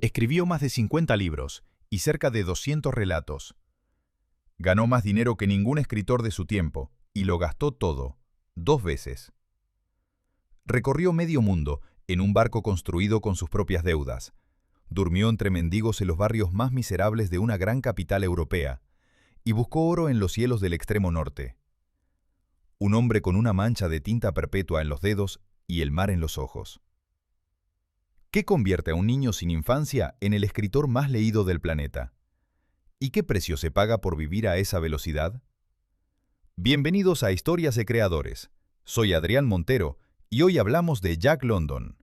Escribió más de 50 libros y cerca de 200 relatos. Ganó más dinero que ningún escritor de su tiempo y lo gastó todo, 2 veces. Recorrió medio mundo en un barco construido con sus propias deudas. Durmió entre mendigos en los barrios más miserables de una gran capital europea y buscó oro en los cielos del extremo norte. Un hombre con una mancha de tinta perpetua en los dedos y el mar en los ojos. ¿Qué convierte a un niño sin infancia en el escritor más leído del planeta? ¿Y qué precio se paga por vivir a esa velocidad? Bienvenidos a Historias de Creadores. Soy Adrián Montero y hoy hablamos de Jack London.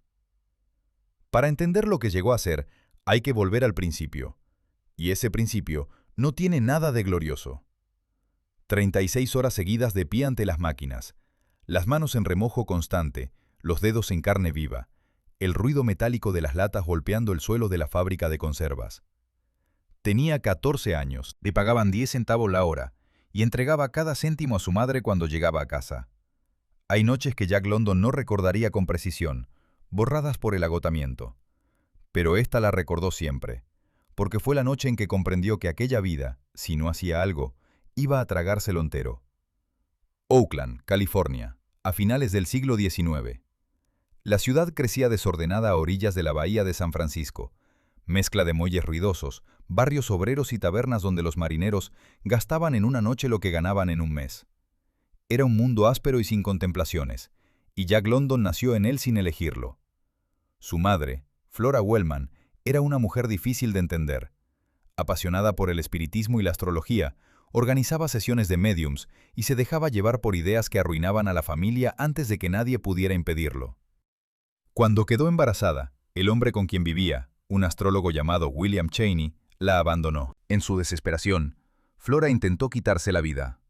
Para entender lo que llegó a ser, hay que volver al principio. Y ese principio no tiene nada de glorioso. 36 horas seguidas de pie ante las máquinas, las manos en remojo constante, los dedos en carne viva, el ruido metálico de las latas golpeando el suelo de la fábrica de conservas. Tenía 14 años, le pagaban 10 centavos la hora y entregaba cada céntimo a su madre cuando llegaba a casa. Hay noches que Jack London no recordaría con precisión, borradas por el agotamiento. Pero esta la recordó siempre, porque fue la noche en que comprendió que aquella vida, si no hacía algo, iba a tragárselo entero. Oakland, California, a finales del siglo XIX. La ciudad crecía desordenada a orillas de la bahía de San Francisco, mezcla de muelles ruidosos, barrios obreros y tabernas donde los marineros gastaban en una noche lo que ganaban en un mes. Era un mundo áspero y sin contemplaciones, y Jack London nació en él sin elegirlo. Su madre, Flora Wellman, era una mujer difícil de entender. Apasionada por el espiritismo y la astrología, organizaba sesiones de médiums y se dejaba llevar por ideas que arruinaban a la familia antes de que nadie pudiera impedirlo. Cuando quedó embarazada, el hombre con quien vivía, un astrólogo llamado William Cheney, la abandonó. En su desesperación, Flora intentó quitarse la vida.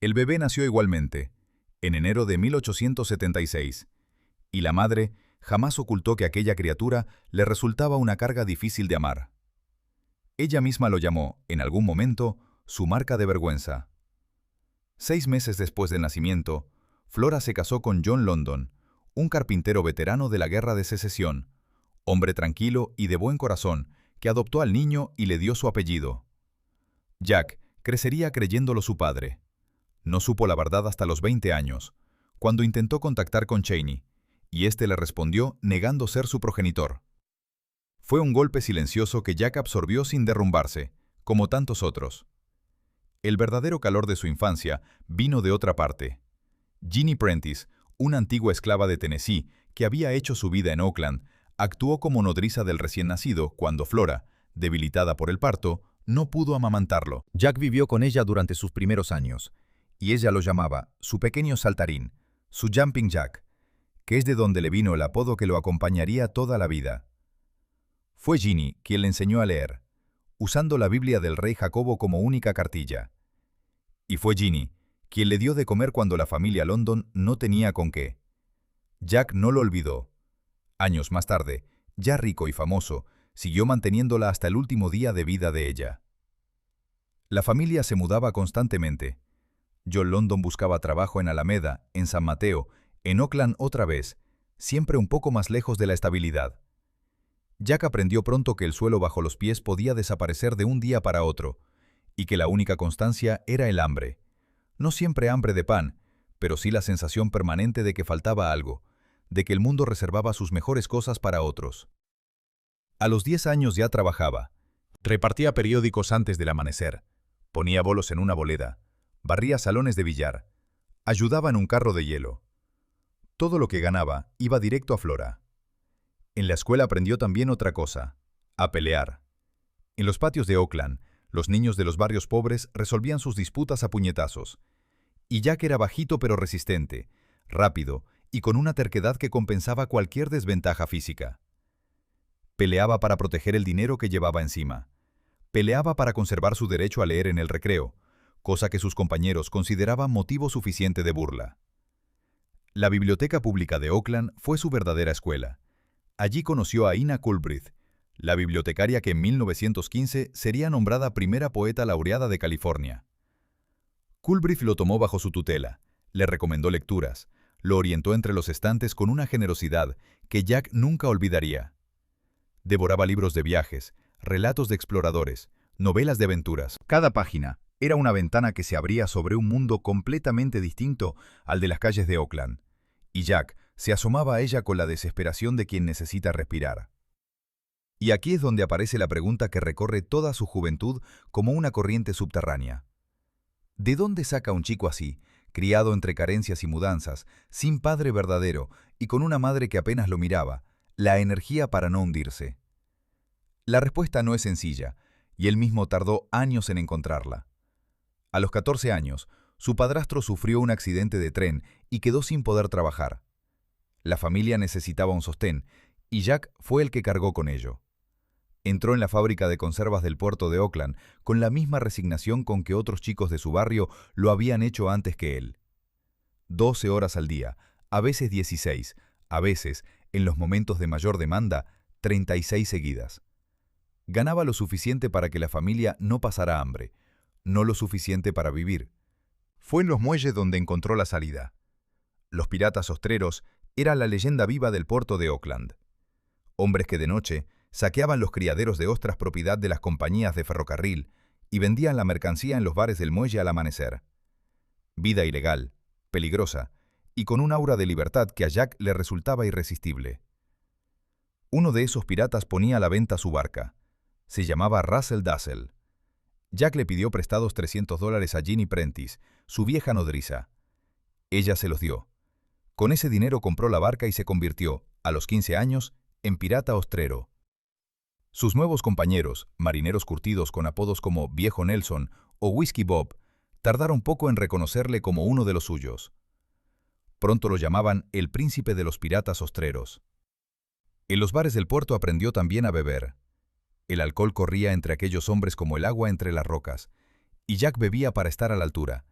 El bebé nació igualmente, en enero de 1876, y la madre jamás ocultó que aquella criatura le resultaba una carga difícil de amar. Ella misma lo llamó, en algún momento, su marca de vergüenza. 6 meses después del nacimiento, Flora se casó con John London, un carpintero veterano de la Guerra de Secesión, hombre tranquilo y de buen corazón, que adoptó al niño y le dio su apellido. Jack crecería creyéndolo su padre. No supo la verdad hasta los 20 años, cuando intentó contactar con Cheney, y éste le respondió negando ser su progenitor. Fue un golpe silencioso que Jack absorbió sin derrumbarse, como tantos otros. El verdadero calor de su infancia vino de otra parte. Ginny Prentice, una antigua esclava de Tennessee que había hecho su vida en Oakland, actuó como nodriza del recién nacido cuando Flora, debilitada por el parto, no pudo amamantarlo. Jack vivió con ella durante sus primeros años, y ella lo llamaba su pequeño saltarín, su Jumping Jack, que es de donde le vino el apodo que lo acompañaría toda la vida. Fue Ginny quien le enseñó a leer, usando la Biblia del rey Jacobo como única cartilla. Y fue Ginny quien le dio de comer cuando la familia London no tenía con qué. Jack no lo olvidó. Años más tarde, ya rico y famoso, siguió manteniéndola hasta el último día de vida de ella. La familia se mudaba constantemente. John London buscaba trabajo en Alameda, en San Mateo, en Oakland otra vez, siempre un poco más lejos de la estabilidad. Jack aprendió pronto que el suelo bajo los pies podía desaparecer de un día para otro, y que la única constancia era el hambre. No siempre hambre de pan, pero sí la sensación permanente de que faltaba algo, de que el mundo reservaba sus mejores cosas para otros. A los 10 años ya trabajaba. Repartía periódicos antes del amanecer, ponía bolos en una boleda, barría salones de billar, ayudaba en un carro de hielo. Todo lo que ganaba iba directo a Flora. En la escuela aprendió también otra cosa, a pelear. En los patios de Oakland, los niños de los barrios pobres resolvían sus disputas a puñetazos. Y Jack era bajito pero resistente, rápido y con una terquedad que compensaba cualquier desventaja física. Peleaba para proteger el dinero que llevaba encima. Peleaba para conservar su derecho a leer en el recreo, cosa que sus compañeros consideraban motivo suficiente de burla. La biblioteca pública de Oakland fue su verdadera escuela. Allí conoció a Ina Coolbrith, la bibliotecaria que en 1915 sería nombrada primera poeta laureada de California. Coolbrith lo tomó bajo su tutela, le recomendó lecturas, lo orientó entre los estantes con una generosidad que Jack nunca olvidaría. Devoraba libros de viajes, relatos de exploradores, novelas de aventuras. Cada página era una ventana que se abría sobre un mundo completamente distinto al de las calles de Oakland, y Jack se asomaba a ella con la desesperación de quien necesita respirar. Y aquí es donde aparece la pregunta que recorre toda su juventud como una corriente subterránea. ¿De dónde saca un chico así, criado entre carencias y mudanzas, sin padre verdadero y con una madre que apenas lo miraba, la energía para no hundirse? La respuesta no es sencilla, y él mismo tardó años en encontrarla. A los 14 años, su padrastro sufrió un accidente de tren y quedó sin poder trabajar. La familia necesitaba un sostén, y Jack fue el que cargó con ello. Entró en la fábrica de conservas del puerto de Oakland con la misma resignación con que otros chicos de su barrio lo habían hecho antes que él. 12 horas al día, a veces 16, a veces, en los momentos de mayor demanda, 36 seguidas. Ganaba lo suficiente para que la familia no pasara hambre, no lo suficiente para vivir. Fue en los muelles donde encontró la salida. Los piratas ostreros eran la leyenda viva del puerto de Oakland. Hombres que de noche saqueaban los criaderos de ostras propiedad de las compañías de ferrocarril y vendían la mercancía en los bares del muelle al amanecer. Vida ilegal, peligrosa y con un aura de libertad que a Jack le resultaba irresistible. Uno de esos piratas ponía a la venta su barca. Se llamaba Russell Dazzle. Jack le pidió prestados $300 a Ginny Prentice, su vieja nodriza. Ella se los dio. Con ese dinero compró la barca y se convirtió, a los 15 años, en pirata ostrero. Sus nuevos compañeros, marineros curtidos con apodos como Viejo Nelson o Whiskey Bob, tardaron poco en reconocerle como uno de los suyos. Pronto lo llamaban el príncipe de los piratas ostreros. En los bares del puerto aprendió también a beber. El alcohol corría entre aquellos hombres como el agua entre las rocas, y Jack bebía para estar a la altura,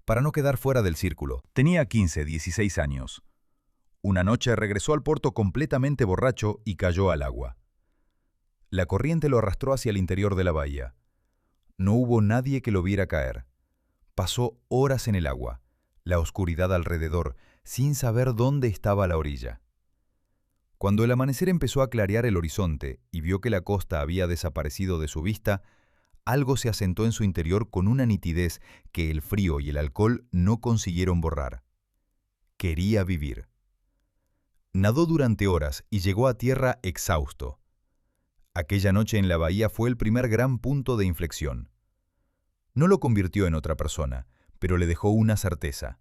para no quedar fuera del círculo. Tenía 15, 16 años. Una noche regresó al puerto completamente borracho y cayó al agua. La corriente lo arrastró hacia el interior de la bahía. No hubo nadie que lo viera caer. Pasó horas en el agua, la oscuridad alrededor, sin saber dónde estaba la orilla. Cuando el amanecer empezó a clarear el horizonte y vio que la costa había desaparecido de su vista, algo se asentó en su interior con una nitidez que el frío y el alcohol no consiguieron borrar. Quería vivir. Nadó durante horas y llegó a tierra exhausto. Aquella noche en la bahía fue el primer gran punto de inflexión. No lo convirtió en otra persona, pero le dejó una certeza.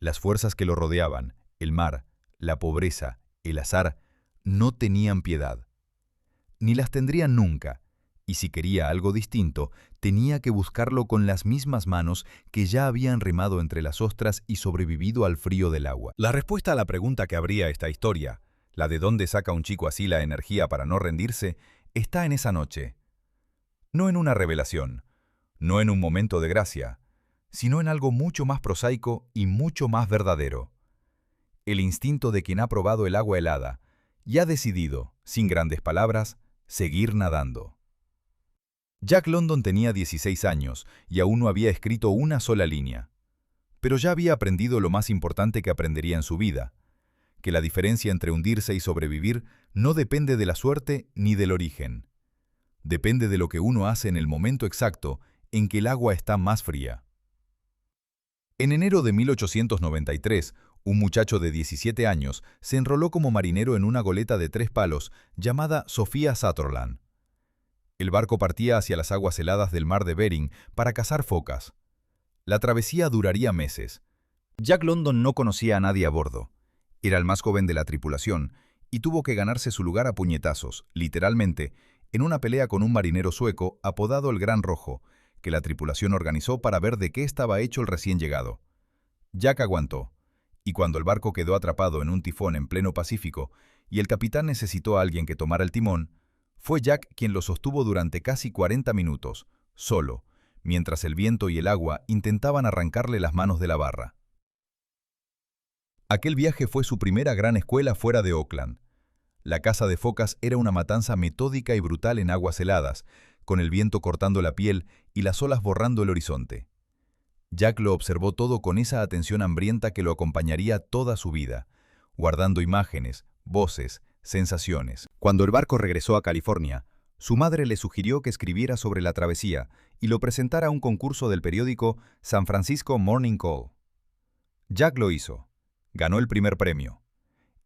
Las fuerzas que lo rodeaban, el mar, la pobreza, el azar, no tenían piedad. Ni las tendrían nunca, y si quería algo distinto, tenía que buscarlo con las mismas manos que ya habían remado entre las ostras y sobrevivido al frío del agua. La respuesta a la pregunta que abría esta historia, la de dónde saca un chico así la energía para no rendirse, está en esa noche. No en una revelación, no en un momento de gracia, sino en algo mucho más prosaico y mucho más verdadero. El instinto de quien ha probado el agua helada y ha decidido, sin grandes palabras, seguir nadando. Jack London tenía 16 años y aún no había escrito una sola línea. Pero ya había aprendido lo más importante que aprendería en su vida, que la diferencia entre hundirse y sobrevivir no depende de la suerte ni del origen. Depende de lo que uno hace en el momento exacto en que el agua está más fría. En enero de 1893, un muchacho de 17 años se enroló como marinero en una goleta de 3 palos llamada Sophia Sutherland. El barco partía hacia las aguas heladas del mar de Bering para cazar focas. La travesía duraría meses. Jack London no conocía a nadie a bordo. Era el más joven de la tripulación y tuvo que ganarse su lugar a puñetazos, literalmente, en una pelea con un marinero sueco apodado el Gran Rojo, que la tripulación organizó para ver de qué estaba hecho el recién llegado. Jack aguantó, y cuando el barco quedó atrapado en un tifón en pleno Pacífico y el capitán necesitó a alguien que tomara el timón, fue Jack quien lo sostuvo durante casi 40 minutos, solo, mientras el viento y el agua intentaban arrancarle las manos de la barra. Aquel viaje fue su primera gran escuela fuera de Oakland. La caza de focas era una matanza metódica y brutal en aguas heladas, con el viento cortando la piel y las olas borrando el horizonte. Jack lo observó todo con esa atención hambrienta que lo acompañaría toda su vida, guardando imágenes, voces, sensaciones. Cuando el barco regresó a California, su madre le sugirió que escribiera sobre la travesía y lo presentara a un concurso del periódico San Francisco Morning Call. Jack lo hizo. Ganó el primer premio.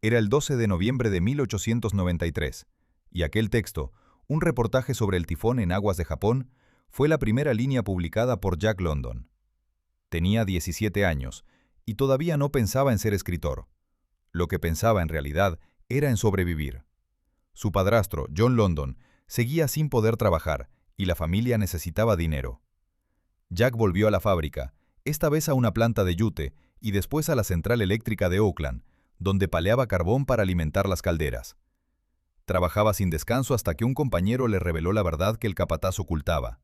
Era el 12 de noviembre de 1893, y aquel texto, un reportaje sobre el tifón en aguas de Japón, fue la primera línea publicada por Jack London. Tenía 17 años, y todavía no pensaba en ser escritor. Lo que pensaba en realidad era en sobrevivir. Su padrastro, John London, seguía sin poder trabajar, y la familia necesitaba dinero. Jack volvió a la fábrica, esta vez a una planta de yute, y después a la central eléctrica de Oakland, donde paleaba carbón para alimentar las calderas. Trabajaba sin descanso hasta que un compañero le reveló la verdad que el capataz ocultaba.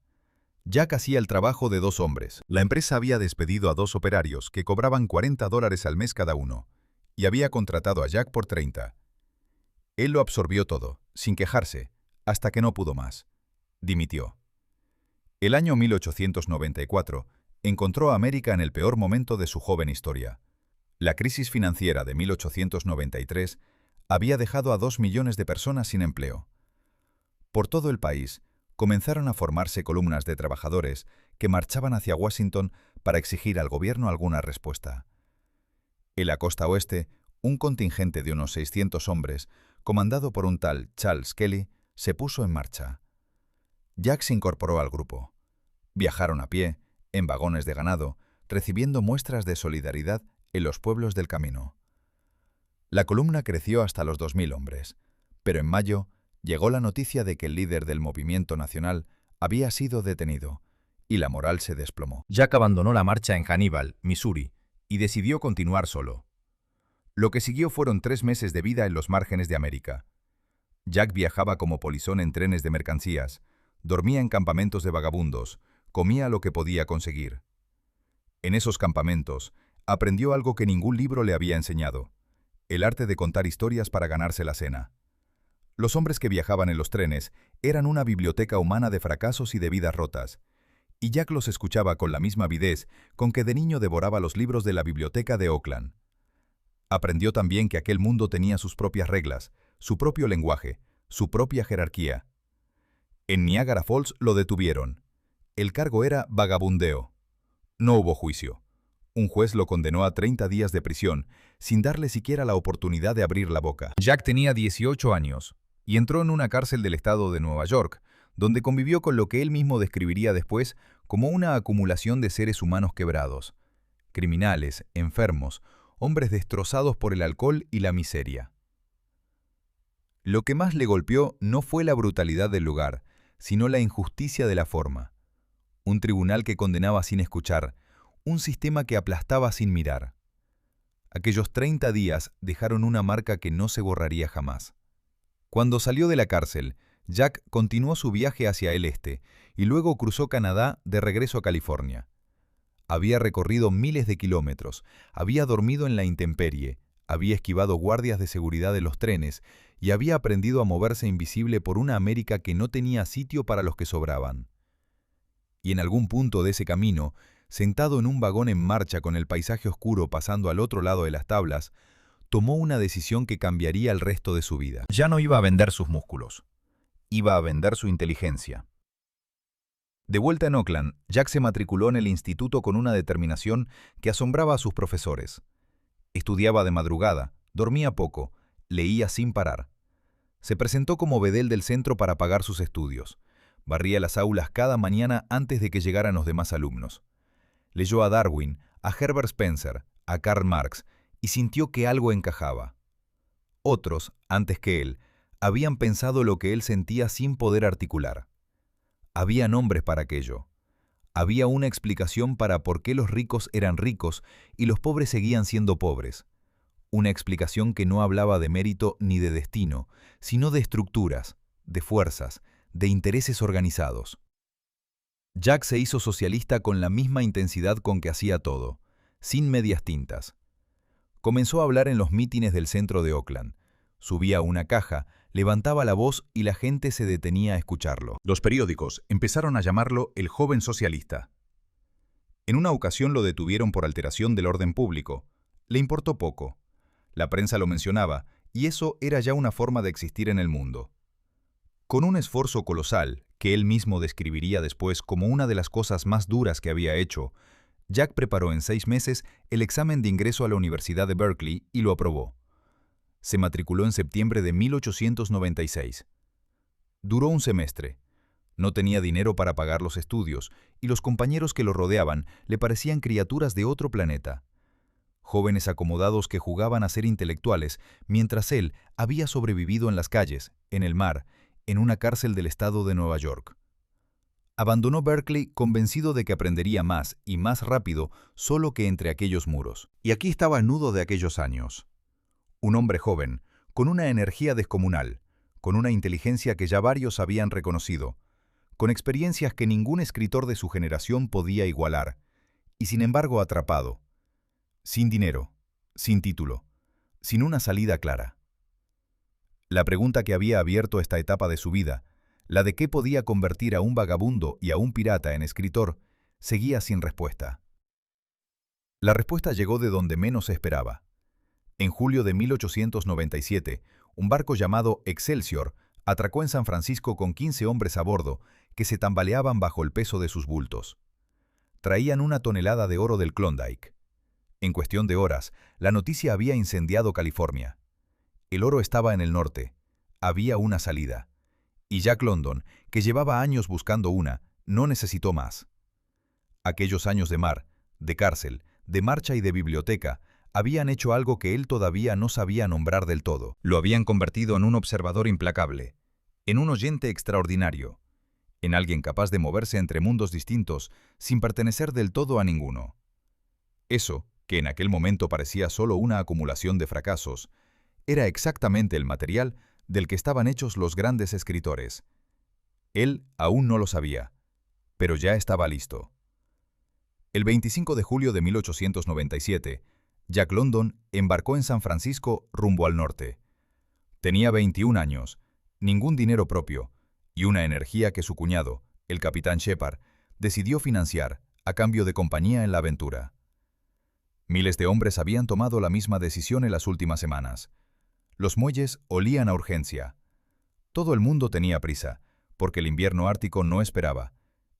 Jack hacía el trabajo de 2 hombres. La empresa había despedido a 2 operarios que cobraban $40 al mes cada uno, y había contratado a Jack por 30. Él lo absorbió todo, sin quejarse, hasta que no pudo más. Dimitió. El año 1894 encontró a América en el peor momento de su joven historia. La crisis financiera de 1893 había dejado a 2 millones de personas sin empleo. Por todo el país, comenzaron a formarse columnas de trabajadores que marchaban hacia Washington para exigir al gobierno alguna respuesta. En la costa oeste, un contingente de unos 600 hombres, comandado por un tal Charles Kelly, se puso en marcha. Jack se incorporó al grupo. Viajaron a pie, en vagones de ganado, recibiendo muestras de solidaridad en los pueblos del camino. La columna creció hasta los 2000 hombres, pero en mayo llegó la noticia de que el líder del movimiento nacional había sido detenido, y la moral se desplomó. Jack abandonó la marcha en Hannibal, Missouri, y decidió continuar solo. Lo que siguió fueron 3 meses de vida en los márgenes de América. Jack viajaba como polizón en trenes de mercancías, dormía en campamentos de vagabundos, comía lo que podía conseguir. En esos campamentos, aprendió algo que ningún libro le había enseñado: el arte de contar historias para ganarse la cena. Los hombres que viajaban en los trenes eran una biblioteca humana de fracasos y de vidas rotas, y Jack los escuchaba con la misma avidez con que de niño devoraba los libros de la biblioteca de Oakland. Aprendió también que aquel mundo tenía sus propias reglas, su propio lenguaje, su propia jerarquía. En Niagara Falls lo detuvieron. El cargo era vagabundeo. No hubo juicio. Un juez lo condenó a 30 días de prisión, sin darle siquiera la oportunidad de abrir la boca. Jack tenía 18 años y entró en una cárcel del estado de Nueva York, donde convivió con lo que él mismo describiría después como una acumulación de seres humanos quebrados, criminales, enfermos, hombres destrozados por el alcohol y la miseria. Lo que más le golpeó no fue la brutalidad del lugar, sino la injusticia de la forma. Un tribunal que condenaba sin escuchar, un sistema que aplastaba sin mirar. Aquellos 30 días dejaron una marca que no se borraría jamás. Cuando salió de la cárcel, Jack continuó su viaje hacia el este y luego cruzó Canadá de regreso a California. Había recorrido miles de kilómetros, había dormido en la intemperie, había esquivado guardias de seguridad de los trenes y había aprendido a moverse invisible por una América que no tenía sitio para los que sobraban. Y en algún punto de ese camino, sentado en un vagón en marcha con el paisaje oscuro pasando al otro lado de las tablas, tomó una decisión que cambiaría el resto de su vida. Ya no iba a vender sus músculos. Iba a vender su inteligencia. De vuelta en Oakland, Jack se matriculó en el instituto con una determinación que asombraba a sus profesores. Estudiaba de madrugada, dormía poco, leía sin parar. Se presentó como bedel del centro para pagar sus estudios. Barría las aulas cada mañana antes de que llegaran los demás alumnos. Leyó a Darwin, a Herbert Spencer, a Karl Marx, y sintió que algo encajaba. Otros, antes que él, habían pensado lo que él sentía sin poder articular. Había nombres para aquello. Había una explicación para por qué los ricos eran ricos y los pobres seguían siendo pobres. Una explicación que no hablaba de mérito ni de destino, sino de estructuras, de fuerzas, de intereses organizados. Jack se hizo socialista con la misma intensidad con que hacía todo, sin medias tintas. Comenzó a hablar en los mítines del centro de Oakland. Subía a una caja, levantaba la voz y la gente se detenía a escucharlo. Los periódicos empezaron a llamarlo el joven socialista. En una ocasión lo detuvieron por alteración del orden público. Le importó poco. La prensa lo mencionaba y eso era ya una forma de existir en el mundo. Con un esfuerzo colosal, que él mismo describiría después como una de las cosas más duras que había hecho, Jack preparó en 6 meses el examen de ingreso a la Universidad de Berkeley y lo aprobó. Se matriculó en septiembre de 1896. Duró un semestre. No tenía dinero para pagar los estudios, y los compañeros que lo rodeaban le parecían criaturas de otro planeta. Jóvenes acomodados que jugaban a ser intelectuales, mientras él había sobrevivido en las calles, en el mar, en una cárcel del estado de Nueva York. Abandonó Berkeley convencido de que aprendería más y más rápido solo que entre aquellos muros. Y aquí estaba el nudo de aquellos años. Un hombre joven, con una energía descomunal, con una inteligencia que ya varios habían reconocido, con experiencias que ningún escritor de su generación podía igualar, y sin embargo atrapado, sin dinero, sin título, sin una salida clara. La pregunta que había abierto esta etapa de su vida, la de qué podía convertir a un vagabundo y a un pirata en escritor, seguía sin respuesta. La respuesta llegó de donde menos se esperaba. En julio de 1897, un barco llamado Excelsior atracó en San Francisco con 15 hombres a bordo que se tambaleaban bajo el peso de sus bultos. Traían 1 tonelada de oro del Klondike. En cuestión de horas, la noticia había incendiado California. El oro estaba en el norte. Había una salida. Y Jack London, que llevaba años buscando una, no necesitó más. Aquellos años de mar, de cárcel, de marcha y de biblioteca habían hecho algo que él todavía no sabía nombrar del todo. Lo habían convertido en un observador implacable, en un oyente extraordinario, en alguien capaz de moverse entre mundos distintos sin pertenecer del todo a ninguno. Eso, que en aquel momento parecía solo una acumulación de fracasos, era exactamente el material del que estaban hechos los grandes escritores. Él aún no lo sabía, pero ya estaba listo. El 25 de julio de 1897, Jack London embarcó en San Francisco rumbo al norte. Tenía 21 años, ningún dinero propio y una energía que su cuñado, el capitán Shepard, decidió financiar a cambio de compañía en la aventura. Miles de hombres habían tomado la misma decisión en las últimas semanas. Los muelles olían a urgencia. Todo el mundo tenía prisa, porque el invierno ártico no esperaba,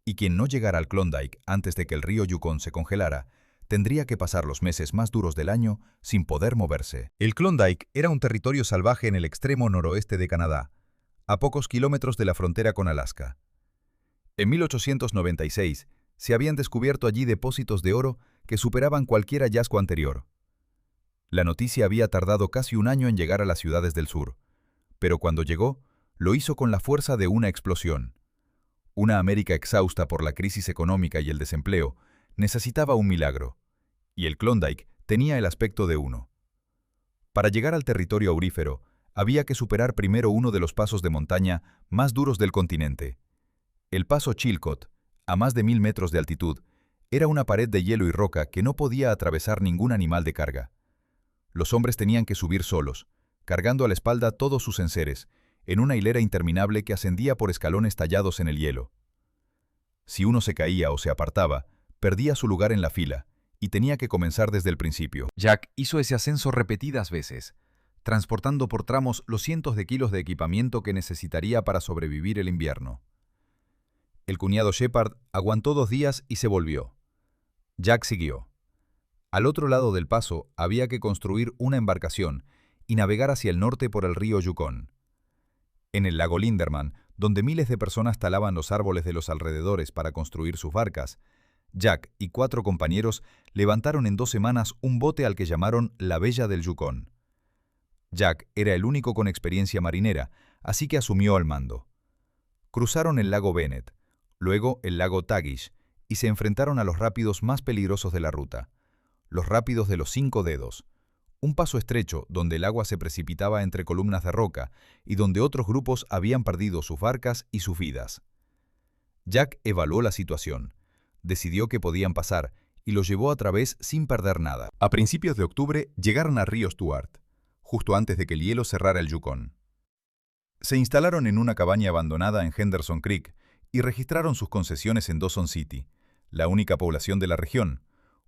y quien no llegara al Klondike antes de que el río Yukon se congelara, tendría que pasar los meses más duros del año sin poder moverse. El Klondike era un territorio salvaje en el extremo noroeste de Canadá, a pocos kilómetros de la frontera con Alaska. En 1896 se habían descubierto allí depósitos de oro que superaban cualquier hallazgo anterior. La noticia había tardado casi un año en llegar a las ciudades del sur, pero cuando llegó, lo hizo con la fuerza de una explosión. Una América exhausta por la crisis económica y el desempleo necesitaba un milagro, y el Klondike tenía el aspecto de uno. Para llegar al territorio aurífero, había que superar primero uno de los pasos de montaña más duros del continente. El paso Chilcot, a más de 1000 metros de altitud, era una pared de hielo y roca que no podía atravesar ningún animal de carga. Los hombres tenían que subir solos, cargando a la espalda todos sus enseres, en una hilera interminable que ascendía por escalones tallados en el hielo. Si uno se caía o se apartaba, perdía su lugar en la fila, y tenía que comenzar desde el principio. Jack hizo ese ascenso repetidas veces, transportando por tramos los cientos de kilos de equipamiento que necesitaría para sobrevivir el invierno. El cuñado Shepard aguantó 2 días y se volvió. Jack siguió. Al otro lado del paso había que construir una embarcación y navegar hacia el norte por el río Yukon. En el lago Linderman, donde miles de personas talaban los árboles de los alrededores para construir sus barcas, Jack y 4 compañeros levantaron en 2 semanas un bote al que llamaron la Bella del Yukon. Jack era el único con experiencia marinera, así que asumió el mando. Cruzaron el lago Bennett, luego el lago Tagish, y se enfrentaron a los rápidos más peligrosos de la ruta, los rápidos de los 5 dedos, un paso estrecho donde el agua se precipitaba entre columnas de roca y donde otros grupos habían perdido sus barcas y sus vidas. Jack evaluó la situación, decidió que podían pasar y los llevó a través sin perder nada. A principios de octubre llegaron a río Stuart, justo antes de que el hielo cerrara el Yukon. Se instalaron en una cabaña abandonada en Henderson Creek y registraron sus concesiones en Dawson City, la única población de la región,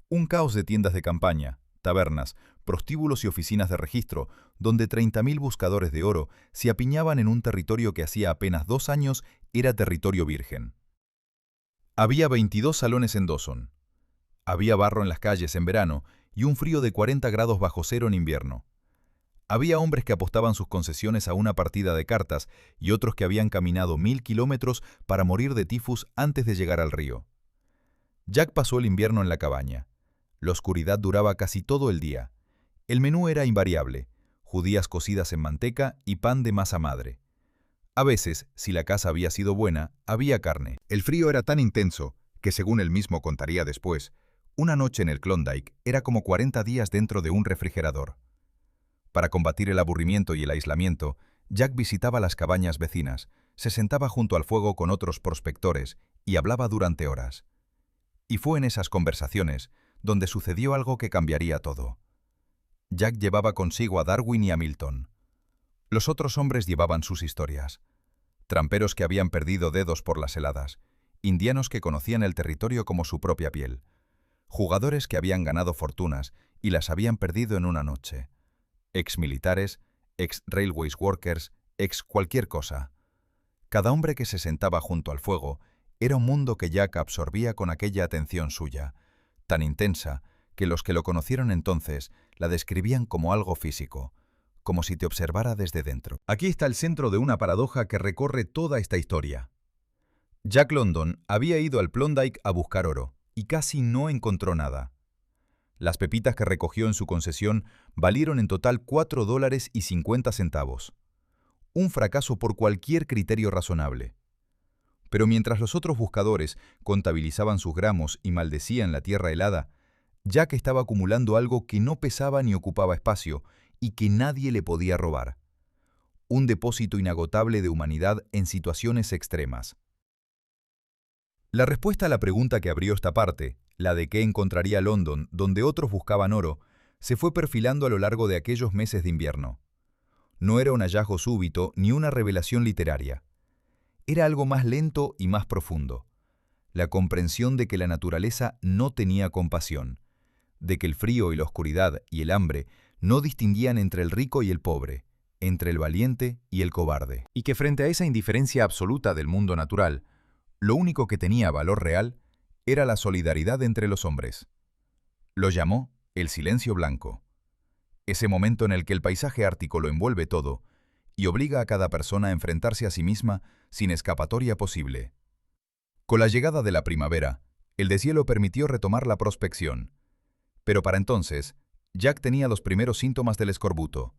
un caos de tiendas de campaña, tabernas, prostíbulos y oficinas de registro, donde 30.000 buscadores de oro se apiñaban en un territorio que hacía apenas 2 años era territorio virgen. Había 22 salones en Dawson. Había barro en las calles en verano y un frío de 40 grados bajo cero en invierno. Había hombres que apostaban sus concesiones a una partida de cartas y otros que habían caminado 1000 kilómetros para morir de tifus antes de llegar al río. Jack pasó el invierno en la cabaña. La oscuridad duraba casi todo el día. El menú era invariable: judías cocidas en manteca y pan de masa madre. A veces, si la caza había sido buena, había carne. El frío era tan intenso que, según él mismo contaría después, una noche en el Klondike era como 40 días dentro de un refrigerador. Para combatir el aburrimiento y el aislamiento, Jack visitaba las cabañas vecinas, se sentaba junto al fuego con otros prospectores y hablaba durante horas. Y fue en esas conversaciones donde sucedió algo que cambiaría todo. Jack llevaba consigo a Darwin y a Milton. Los otros hombres llevaban sus historias. Tramperos que habían perdido dedos por las heladas, indianos que conocían el territorio como su propia piel, jugadores que habían ganado fortunas y las habían perdido en una noche, ex-militares, ex-railways workers, ex-cualquier cosa. Cada hombre que se sentaba junto al fuego era un mundo que Jack absorbía con aquella atención suya, tan intensa que los que lo conocieron entonces la describían como algo físico, como si te observara desde dentro. Aquí está el centro de una paradoja que recorre toda esta historia. Jack London había ido al Klondike a buscar oro y casi no encontró nada. Las pepitas que recogió en su concesión valieron en total $4.50. Un fracaso por cualquier criterio razonable. Pero mientras los otros buscadores contabilizaban sus gramos y maldecían la tierra helada, Jack estaba acumulando algo que no pesaba ni ocupaba espacio y que nadie le podía robar. Un depósito inagotable de humanidad en situaciones extremas. La respuesta a la pregunta que abrió esta parte, la de qué encontraría London donde otros buscaban oro, se fue perfilando a lo largo de aquellos meses de invierno. No era un hallazgo súbito ni una revelación literaria. Era algo más lento y más profundo. La comprensión de que la naturaleza no tenía compasión, de que el frío y la oscuridad y el hambre no distinguían entre el rico y el pobre, entre el valiente y el cobarde. Y que frente a esa indiferencia absoluta del mundo natural, lo único que tenía valor real era la solidaridad entre los hombres. Lo llamó el silencio blanco. Ese momento en el que el paisaje ártico lo envuelve todo y obliga a cada persona a enfrentarse a sí misma sin escapatoria posible. Con la llegada de la primavera, el deshielo permitió retomar la prospección. Pero para entonces, Jack tenía los primeros síntomas del escorbuto,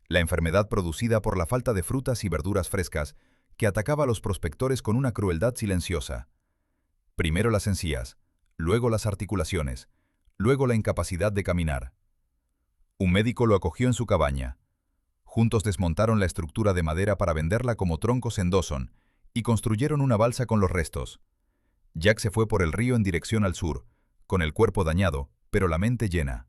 la enfermedad producida por la falta de frutas y verduras frescas que atacaba a los prospectores con una crueldad silenciosa. Primero las encías, luego las articulaciones, luego la incapacidad de caminar. Un médico lo acogió en su cabaña. Juntos desmontaron la estructura de madera para venderla como troncos en Dawson y construyeron una balsa con los restos. Jack se fue por el río en dirección al sur, con el cuerpo dañado, pero la mente llena.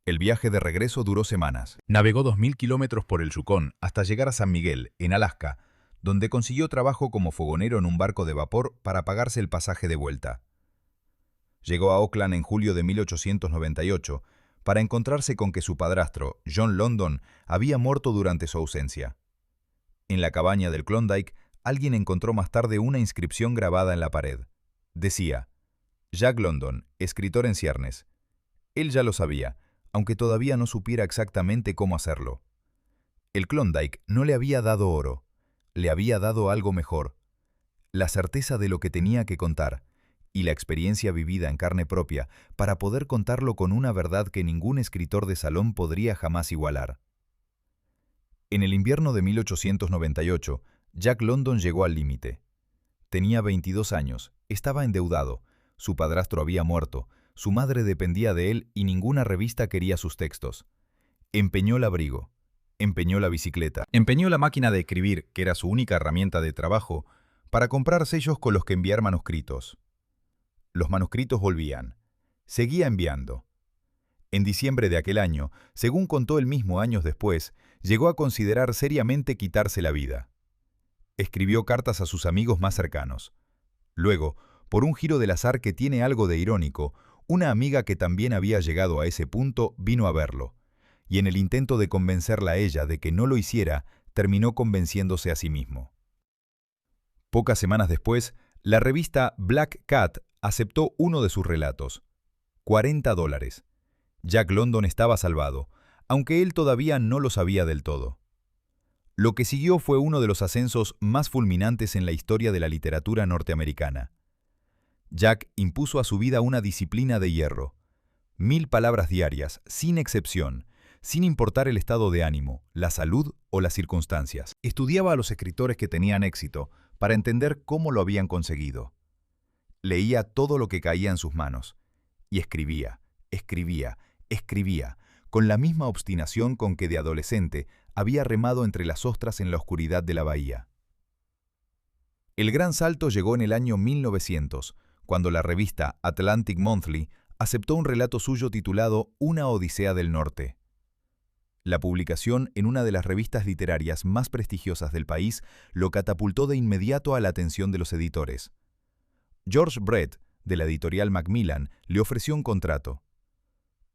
El viaje de regreso duró semanas. Navegó 2000 kilómetros por el Yukón hasta llegar a San Miguel, en Alaska, donde consiguió trabajo como fogonero en un barco de vapor para pagarse el pasaje de vuelta. Llegó a Auckland en julio de 1898 para encontrarse con que su padrastro, John London, había muerto durante su ausencia. En la cabaña del Klondike, alguien encontró más tarde una inscripción grabada en la pared. Decía: Jack London, escritor en ciernes. Él ya lo sabía, aunque todavía no supiera exactamente cómo hacerlo. El Klondike no le había dado oro, le había dado algo mejor: la certeza de lo que tenía que contar y la experiencia vivida en carne propia para poder contarlo con una verdad que ningún escritor de salón podría jamás igualar. En el invierno de 1898, Jack London llegó al límite. Tenía 22 años, estaba endeudado, su padrastro había muerto, su madre dependía de él y ninguna revista quería sus textos. Empeñó el abrigo, empeñó la bicicleta, empeñó la máquina de escribir, que era su única herramienta de trabajo, para comprar sellos con los que enviar manuscritos. Los manuscritos volvían. Seguía enviando. En diciembre de aquel año, según contó él mismo años después, llegó a considerar seriamente quitarse la vida. Escribió cartas a sus amigos más cercanos. Luego, por un giro del azar que tiene algo de irónico, Una amiga que también había llegado a ese punto vino a verlo, y en el intento de convencerla a ella de que no lo hiciera, terminó convenciéndose a sí mismo. Pocas semanas después, la revista Black Cat aceptó uno de sus relatos. $40. Jack London estaba salvado, aunque él todavía no lo sabía del todo. Lo que siguió fue uno de los ascensos más fulminantes en la historia de la literatura norteamericana. Jack impuso a su vida una disciplina de hierro. 1000 palabras diarias, sin excepción, sin importar el estado de ánimo, la salud o las circunstancias. Estudiaba a los escritores que tenían éxito para entender cómo lo habían conseguido. Leía todo lo que caía en sus manos y escribía, con la misma obstinación con que de adolescente había remado entre las ostras en la oscuridad de la bahía. El gran salto llegó en el año 1900, cuando la revista Atlantic Monthly aceptó un relato suyo titulado Una Odisea del Norte. La publicación en una de las revistas literarias más prestigiosas del país lo catapultó de inmediato a la atención de los editores. George Brett, de la editorial Macmillan, le ofreció un contrato.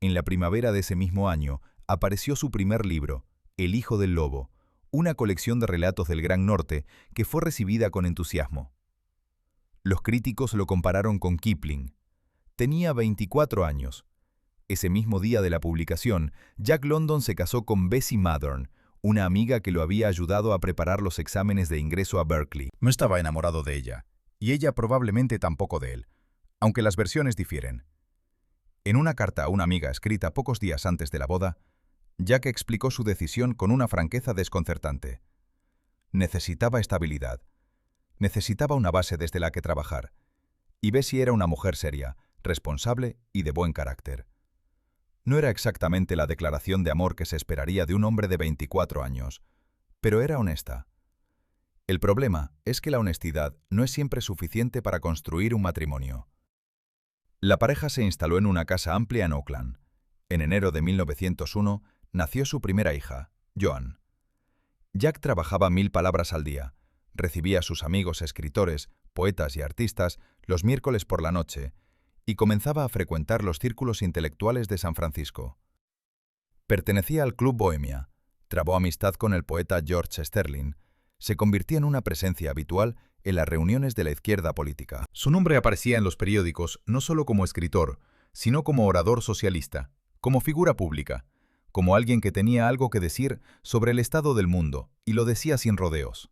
En la primavera de ese mismo año apareció su primer libro, El Hijo del Lobo, una colección de relatos del Gran Norte que fue recibida con entusiasmo. Los críticos lo compararon con Kipling. Tenía 24 años. Ese mismo día de la publicación, Jack London se casó con Bessie Mathern, una amiga que lo había ayudado a preparar los exámenes de ingreso a Berkeley. No estaba enamorado de ella, y ella probablemente tampoco de él, aunque las versiones difieren. En una carta a una amiga escrita pocos días antes de la boda, Jack explicó su decisión con una franqueza desconcertante. Necesitaba estabilidad. Necesitaba una base desde la que trabajar. Y Bessie era una mujer seria, responsable y de buen carácter. No era exactamente la declaración de amor que se esperaría de un hombre de 24 años, pero era honesta. El problema es que la honestidad no es siempre suficiente para construir un matrimonio. La pareja se instaló en una casa amplia en Oakland. En enero de 1901 nació su primera hija, Joan. Jack trabajaba 1000 palabras al día. Recibía a sus amigos escritores, poetas y artistas los miércoles por la noche y comenzaba a frecuentar los círculos intelectuales de San Francisco. Pertenecía al Club Bohemia, trabó amistad con el poeta George Sterling, se convirtió en una presencia habitual en las reuniones de la izquierda política. Su nombre aparecía en los periódicos no solo como escritor, sino como orador socialista, como figura pública, como alguien que tenía algo que decir sobre el estado del mundo, y lo decía sin rodeos.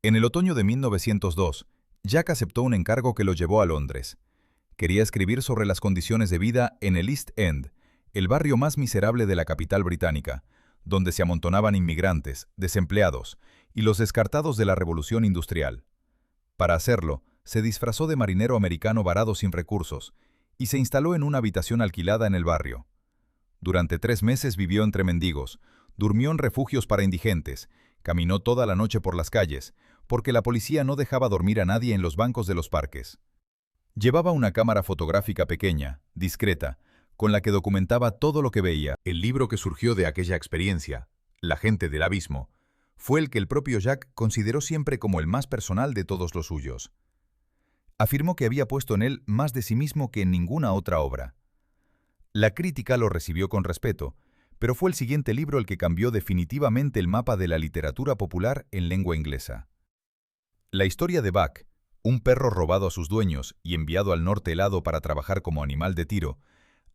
En el otoño de 1902, Jack aceptó un encargo que lo llevó a Londres. Quería escribir sobre las condiciones de vida en el East End, el barrio más miserable de la capital británica, donde se amontonaban inmigrantes, desempleados y los descartados de la revolución industrial. Para hacerlo, se disfrazó de marinero americano varado sin recursos y se instaló en una habitación alquilada en el barrio. Durante 3 meses vivió entre mendigos, durmió en refugios para indigentes, caminó toda la noche por las calles, porque la policía no dejaba dormir a nadie en los bancos de los parques. Llevaba una cámara fotográfica pequeña, discreta, con la que documentaba todo lo que veía. El libro que surgió de aquella experiencia, La gente del abismo, fue el que el propio Jack consideró siempre como el más personal de todos los suyos. Afirmó que había puesto en él más de sí mismo que en ninguna otra obra. La crítica lo recibió con respeto, pero fue el siguiente libro el que cambió definitivamente el mapa de la literatura popular en lengua inglesa. La historia de Buck, un perro robado a sus dueños y enviado al norte helado para trabajar como animal de tiro,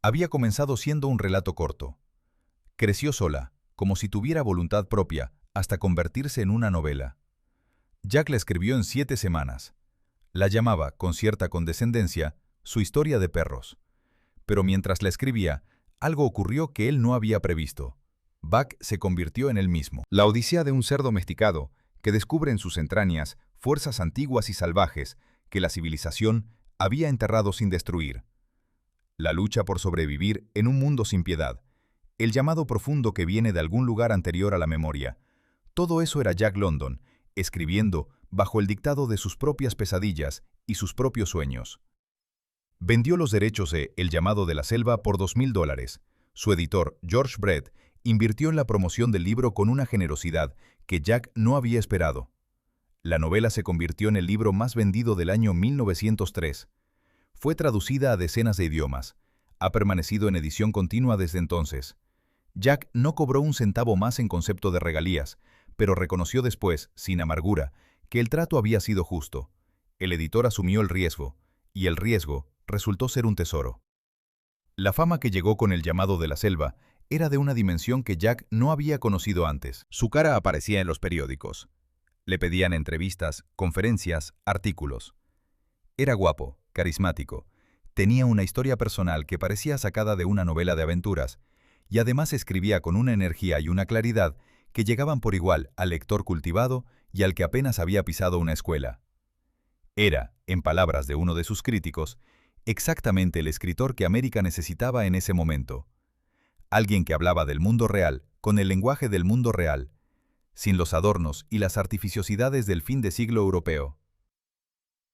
había comenzado siendo un relato corto. Creció sola, como si tuviera voluntad propia, hasta convertirse en una novela. Jack la escribió en 7 semanas. La llamaba, con cierta condescendencia, su historia de perros. Pero mientras la escribía, algo ocurrió que él no había previsto. Buck se convirtió en él mismo. La odisea de un ser domesticado, que descubre en sus entrañas fuerzas antiguas y salvajes que la civilización había enterrado sin destruir. La lucha por sobrevivir en un mundo sin piedad, el llamado profundo que viene de algún lugar anterior a la memoria. Todo eso era Jack London, escribiendo bajo el dictado de sus propias pesadillas y sus propios sueños. Vendió los derechos de El llamado de la selva por $2000. Su editor, George Brett, invirtió en la promoción del libro con una generosidad que Jack no había esperado. La novela se convirtió en el libro más vendido del año 1903. Fue traducida a decenas de idiomas. ha permanecido en edición continua desde entonces. Jack no cobró un centavo más en concepto de regalías, pero reconoció después, sin amargura, que el trato había sido justo. El editor asumió el riesgo, y el riesgo resultó ser un tesoro. La fama que llegó con El llamado de la selva era de una dimensión que Jack no había conocido antes. Su cara aparecía en los periódicos. Le pedían entrevistas, conferencias, artículos. Era guapo, carismático. Tenía una historia personal que parecía sacada de una novela de aventuras, y además escribía con una energía y una claridad que llegaban por igual al lector cultivado y al que apenas había pisado una escuela. Era, en palabras de uno de sus críticos, exactamente el escritor que América necesitaba en ese momento. Alguien que hablaba del mundo real, con el lenguaje del mundo real, sin los adornos y las artificiosidades del fin de siglo europeo.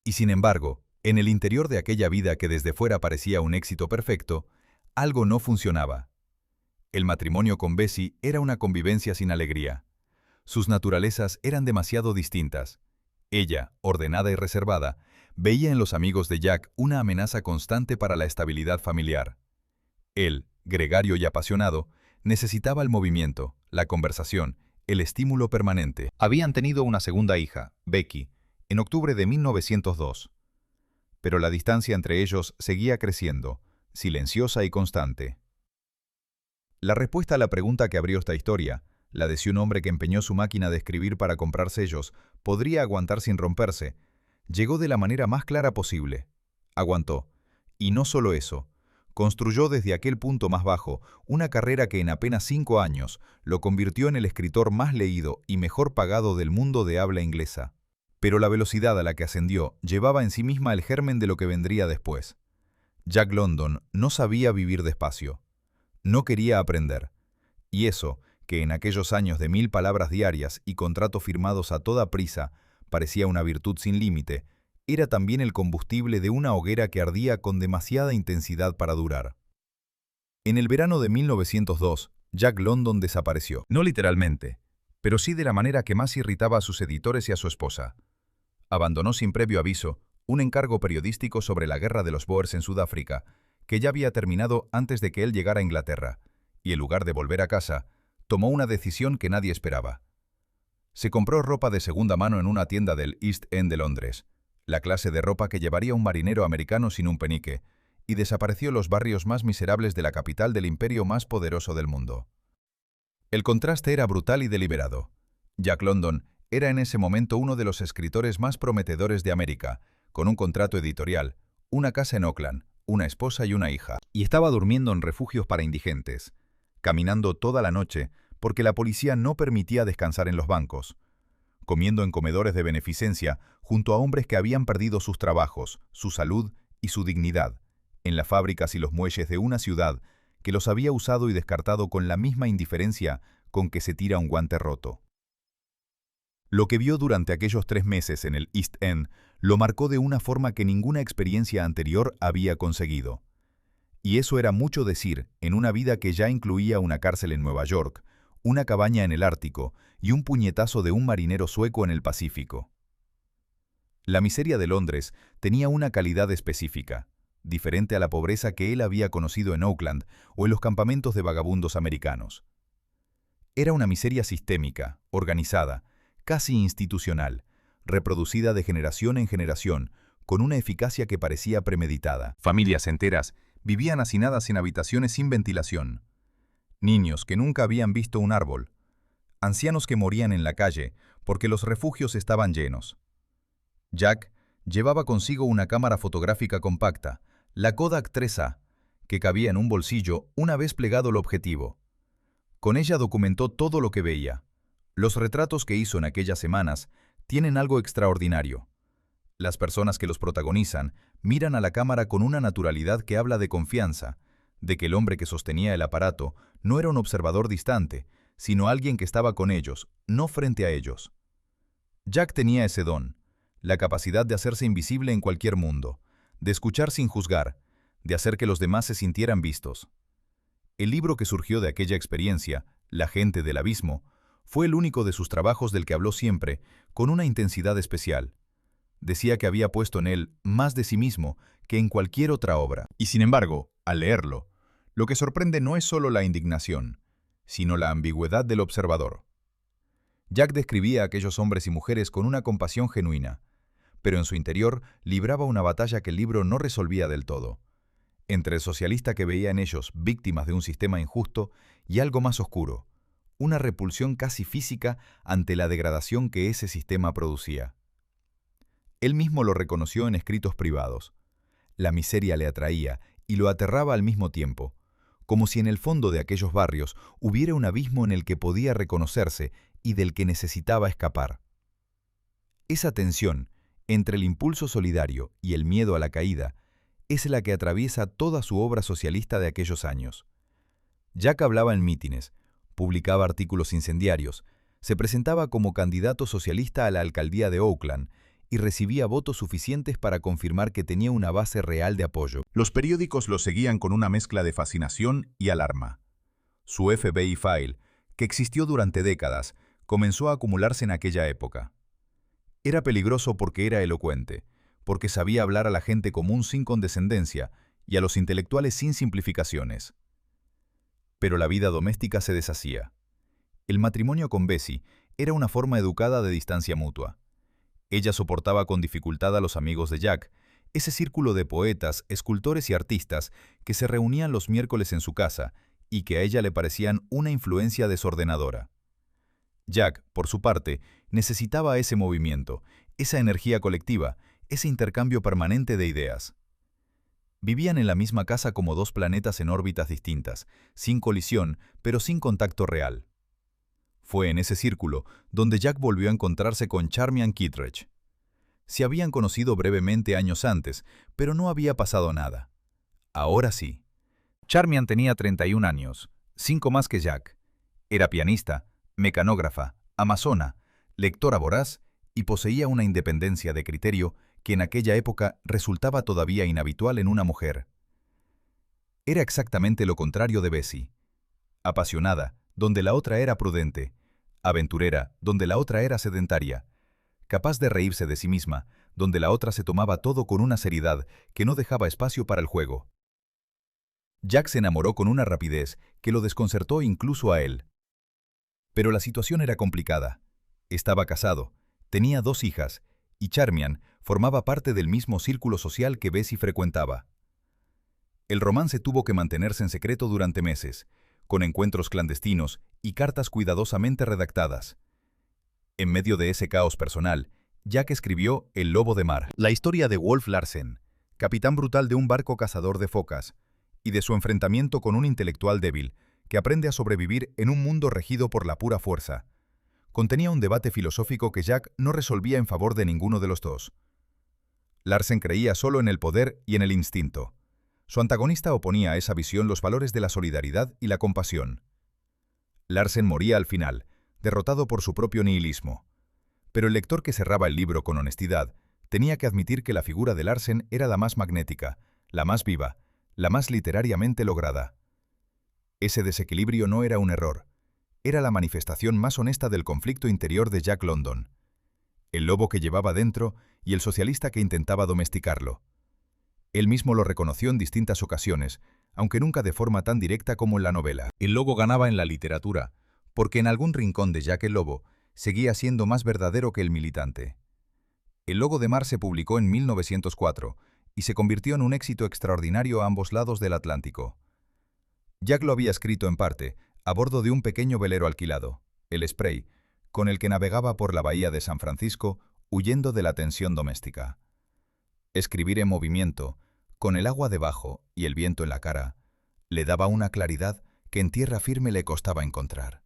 Y sin embargo, en el interior de aquella vida que desde fuera parecía un éxito perfecto, algo no funcionaba. El matrimonio con Bessie era una convivencia sin alegría. Sus naturalezas eran demasiado distintas. Ella, ordenada y reservada, veía en los amigos de Jack una amenaza constante para la estabilidad familiar. Él, gregario y apasionado, necesitaba el movimiento, la conversación, el estímulo permanente. Habían tenido una segunda hija, Becky, en octubre de 1902. Pero la distancia entre ellos seguía creciendo, silenciosa y constante. La respuesta a la pregunta que abrió esta historia, la de si un hombre que empeñó su máquina de escribir para comprar sellos podría aguantar sin romperse, llegó de la manera más clara posible. Aguantó. Y no solo eso. Construyó desde aquel punto más bajo una carrera que en apenas 5 años lo convirtió en el escritor más leído y mejor pagado del mundo de habla inglesa. Pero la velocidad a la que ascendió llevaba en sí misma el germen de lo que vendría después. Jack London no sabía vivir despacio. No quería aprender. Y eso, que en aquellos años de 1000 palabras diarias y contratos firmados a toda prisa, parecía una virtud sin límite, era también el combustible de una hoguera que ardía con demasiada intensidad para durar. En el verano de 1902, Jack London desapareció. No literalmente, pero sí de la manera que más irritaba a sus editores y a su esposa. Abandonó sin previo aviso un encargo periodístico sobre la guerra de los Boers en Sudáfrica, que ya había terminado antes de que él llegara a Inglaterra, y en lugar de volver a casa, tomó una decisión que nadie esperaba. Se compró ropa de segunda mano en una tienda del East End de Londres, la clase de ropa que llevaría un marinero americano sin un penique, y desapareció en los barrios más miserables de la capital del imperio más poderoso del mundo. El contraste era brutal y deliberado. Jack London era en ese momento uno de los escritores más prometedores de América, con un contrato editorial, una casa en Auckland, una esposa y una hija. Y estaba durmiendo en refugios para indigentes, caminando toda la noche porque la policía no permitía descansar en los bancos, comiendo en comedores de beneficencia junto a hombres que habían perdido sus trabajos, su salud y su dignidad, en las fábricas y los muelles de una ciudad que los había usado y descartado con la misma indiferencia con que se tira un guante roto. Lo que vio durante aquellos 3 meses en el East End lo marcó de una forma que ninguna experiencia anterior había conseguido. Y eso era mucho decir en una vida que ya incluía una cárcel en Nueva York, una cabaña en el Ártico y un puñetazo de un marinero sueco en el Pacífico. La miseria de Londres tenía una calidad específica, diferente a la pobreza que él había conocido en Auckland o en los campamentos de vagabundos americanos. Era una miseria sistémica, organizada, casi institucional, reproducida de generación en generación, con una eficacia que parecía premeditada. Familias enteras vivían hacinadas en habitaciones sin ventilación. Niños que nunca habían visto un árbol. Ancianos que morían en la calle porque los refugios estaban llenos. Jack llevaba consigo una cámara fotográfica compacta, la Kodak 3A, que cabía en un bolsillo una vez plegado el objetivo. Con ella documentó todo lo que veía. Los retratos que hizo en aquellas semanas tienen algo extraordinario. Las personas que los protagonizan miran a la cámara con una naturalidad que habla de confianza, de que el hombre que sostenía el aparato no era un observador distante, sino alguien que estaba con ellos, no frente a ellos. Jack tenía ese don, la capacidad de hacerse invisible en cualquier mundo, de escuchar sin juzgar, de hacer que los demás se sintieran vistos. El libro que surgió de aquella experiencia, La gente del abismo, fue el único de sus trabajos del que habló siempre, con una intensidad especial. Decía que había puesto en él más de sí mismo que en cualquier otra obra. Y sin embargo, Al leerlo, lo que sorprende no es solo la indignación, sino la ambigüedad del observador. Jack describía a aquellos hombres y mujeres con una compasión genuina, pero en su interior libraba una batalla que el libro no resolvía del todo, entre el socialista que veía en ellos víctimas de un sistema injusto y algo más oscuro, una repulsión casi física ante la degradación que ese sistema producía. Él mismo lo reconoció en escritos privados. La miseria le atraía y lo aterraba al mismo tiempo, como si en el fondo de aquellos barrios hubiera un abismo en el que podía reconocerse y del que necesitaba escapar. Esa tensión entre el impulso solidario y el miedo a la caída es la que atraviesa toda su obra socialista de aquellos años. Jack hablaba en mítines, publicaba artículos incendiarios, se presentaba como candidato socialista a la alcaldía de Oakland y recibía votos suficientes para confirmar que tenía una base real de apoyo. Los periódicos lo seguían con una mezcla de fascinación y alarma. Su FBI file, que existió durante décadas, comenzó a acumularse en aquella época. Era peligroso porque era elocuente, porque sabía hablar a la gente común sin condescendencia y a los intelectuales sin simplificaciones. Pero la vida doméstica se deshacía. El matrimonio con Bessie era una forma educada de distancia mutua. Ella soportaba con dificultad a los amigos de Jack, ese círculo de poetas, escultores y artistas que se reunían los miércoles en su casa y que a ella le parecían una influencia desordenadora. Jack, por su parte, necesitaba ese movimiento, esa energía colectiva, ese intercambio permanente de ideas. Vivían en la misma casa como dos planetas en órbitas distintas, sin colisión, pero sin contacto real. Fue en ese círculo donde Jack volvió a encontrarse con Charmian Kittredge. Se habían conocido brevemente años antes, pero no había pasado nada. Ahora sí. Charmian tenía 31 años, 5 más que Jack. Era pianista, mecanógrafa, amazona, lectora voraz y poseía una independencia de criterio que en aquella época resultaba todavía inhabitual en una mujer. Era exactamente lo contrario de Bessie. Apasionada, donde la otra era prudente, aventurera, donde la otra era sedentaria, capaz de reírse de sí misma, donde la otra se tomaba todo con una seriedad que no dejaba espacio para el juego. Jack se enamoró con una rapidez que lo desconcertó incluso a él. Pero la situación era complicada. Estaba casado, tenía 2 hijas, y Charmian formaba parte del mismo círculo social que Bessie frecuentaba. El romance tuvo que mantenerse en secreto durante meses, con encuentros clandestinos y cartas cuidadosamente redactadas. En medio de ese caos personal, Jack escribió El lobo de mar, la historia de Wolf Larsen, capitán brutal de un barco cazador de focas, y de su enfrentamiento con un intelectual débil que aprende a sobrevivir en un mundo regido por la pura fuerza. Contenía un debate filosófico que Jack no resolvía en favor de ninguno de los dos. Larsen creía solo en el poder y en el instinto. Su antagonista oponía a esa visión los valores de la solidaridad y la compasión. Larsen moría al final, derrotado por su propio nihilismo. Pero el lector que cerraba el libro con honestidad tenía que admitir que la figura de Larsen era la más magnética, la más viva, la más literariamente lograda. Ese desequilibrio no era un error. Era la manifestación más honesta del conflicto interior de Jack London. El lobo que llevaba dentro y el socialista que intentaba domesticarlo. Él mismo lo reconoció en distintas ocasiones, aunque nunca de forma tan directa como en la novela. El lobo ganaba en la literatura, porque en algún rincón de Jack el Lobo seguía siendo más verdadero que el militante. El lobo de mar se publicó en 1904 y se convirtió en un éxito extraordinario a ambos lados del Atlántico. Jack lo había escrito en parte a bordo de un pequeño velero alquilado, el Spray, con el que navegaba por la bahía de San Francisco huyendo de la tensión doméstica. Escribir en movimiento, con el agua debajo y el viento en la cara, le daba una claridad que en tierra firme le costaba encontrar.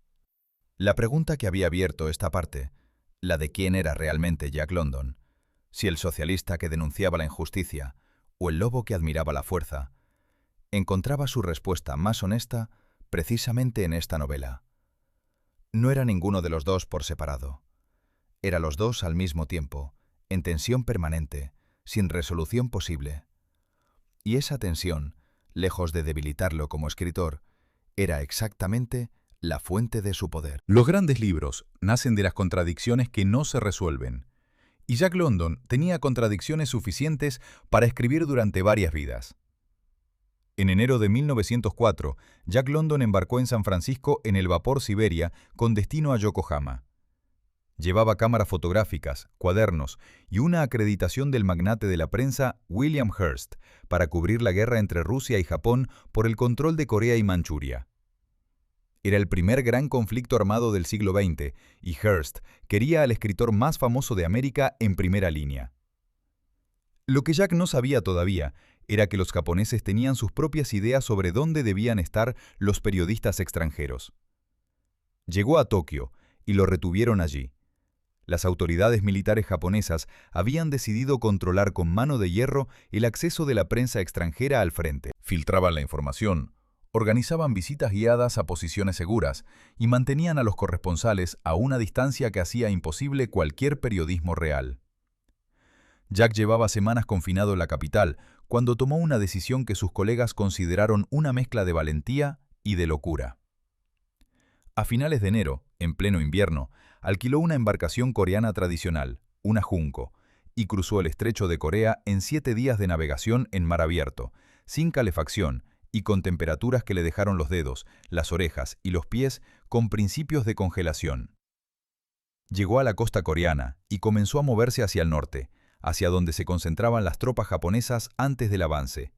La pregunta que había abierto esta parte, la de quién era realmente Jack London, si el socialista que denunciaba la injusticia o el lobo que admiraba la fuerza, encontraba su respuesta más honesta precisamente en esta novela. No era ninguno de los dos por separado. Era los dos al mismo tiempo, en tensión permanente, sin resolución posible. Y esa tensión, lejos de debilitarlo como escritor, era exactamente la fuente de su poder. Los grandes libros nacen de las contradicciones que no se resuelven, y Jack London tenía contradicciones suficientes para escribir durante varias vidas. En enero de 1904, Jack London embarcó en San Francisco en el vapor Siberia con destino a Yokohama. Llevaba cámaras fotográficas, cuadernos y una acreditación del magnate de la prensa William Hearst para cubrir la guerra entre Rusia y Japón por el control de Corea y Manchuria. Era el primer gran conflicto armado del siglo XX y Hearst quería al escritor más famoso de América en primera línea. Lo que Jack no sabía todavía era que los japoneses tenían sus propias ideas sobre dónde debían estar los periodistas extranjeros. Llegó a Tokio y lo retuvieron allí. Las autoridades militares japonesas habían decidido controlar con mano de hierro el acceso de la prensa extranjera al frente. Filtraban la información, organizaban visitas guiadas a posiciones seguras y mantenían a los corresponsales a una distancia que hacía imposible cualquier periodismo real. Jack llevaba semanas confinado en la capital cuando tomó una decisión que sus colegas consideraron una mezcla de valentía y de locura. A finales de enero, en pleno invierno, alquiló una embarcación coreana tradicional, una Junco, y cruzó el estrecho de Corea en 7 días de navegación en mar abierto, sin calefacción y con temperaturas que le dejaron los dedos, las orejas y los pies con principios de congelación. Llegó a la costa coreana y comenzó a moverse hacia el norte, hacia donde se concentraban las tropas japonesas antes del avance.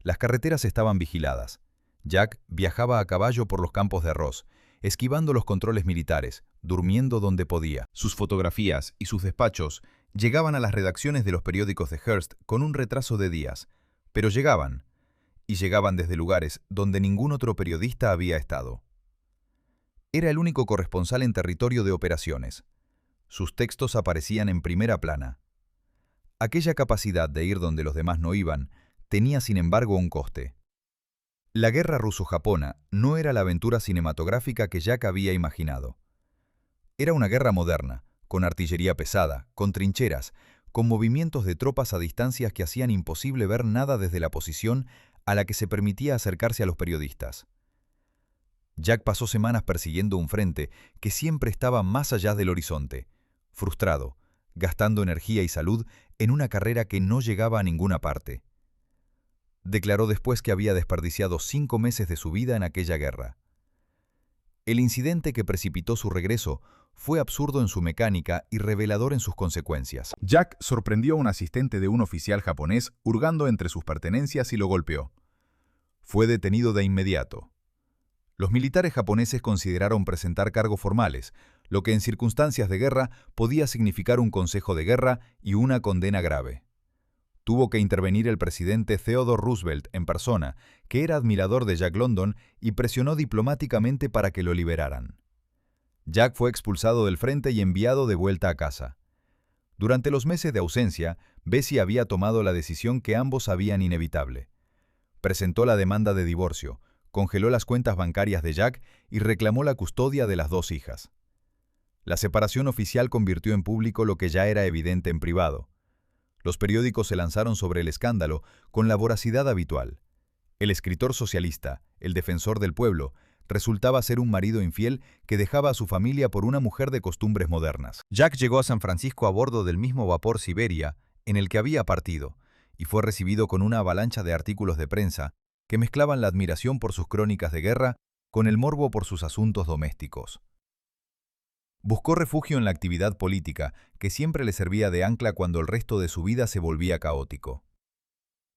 Las carreteras estaban vigiladas. Jack viajaba a caballo por los campos de arroz, esquivando los controles militares, durmiendo donde podía. Sus fotografías y sus despachos llegaban a las redacciones de los periódicos de Hearst con un retraso de días, pero llegaban, y llegaban desde lugares donde ningún otro periodista había estado. Era el único corresponsal en territorio de operaciones. Sus textos aparecían en primera plana. Aquella capacidad de ir donde los demás no iban tenía sin embargo un coste. La guerra ruso-japona no era la aventura cinematográfica que Jack había imaginado. Era una guerra moderna, con artillería pesada, con trincheras, con movimientos de tropas a distancias que hacían imposible ver nada desde la posición a la que se permitía acercarse a los periodistas. Jack pasó semanas persiguiendo un frente que siempre estaba más allá del horizonte, frustrado, gastando energía y salud en una carrera que no llegaba a ninguna parte. Declaró después que había desperdiciado 5 meses de su vida en aquella guerra. El incidente que precipitó su regreso fue absurdo en su mecánica y revelador en sus consecuencias. Jack sorprendió a un asistente de un oficial japonés hurgando entre sus pertenencias y lo golpeó. Fue detenido de inmediato. Los militares japoneses consideraron presentar cargos formales, lo que en circunstancias de guerra podía significar un consejo de guerra y una condena grave. Tuvo que intervenir el presidente Theodore Roosevelt en persona, que era admirador de Jack London, y presionó diplomáticamente para que lo liberaran. Jack fue expulsado del frente y enviado de vuelta a casa. Durante los meses de ausencia, Bessie había tomado la decisión que ambos sabían inevitable. Presentó la demanda de divorcio, congeló las cuentas bancarias de Jack y reclamó la custodia de las 2 hijas. La separación oficial convirtió en público lo que ya era evidente en privado. Los periódicos se lanzaron sobre el escándalo con la voracidad habitual. El escritor socialista, el defensor del pueblo, resultaba ser un marido infiel que dejaba a su familia por una mujer de costumbres modernas. Jack llegó a San Francisco a bordo del mismo vapor Siberia en el que había partido y fue recibido con una avalancha de artículos de prensa que mezclaban la admiración por sus crónicas de guerra con el morbo por sus asuntos domésticos. Buscó refugio en la actividad política, que siempre le servía de ancla cuando el resto de su vida se volvía caótico.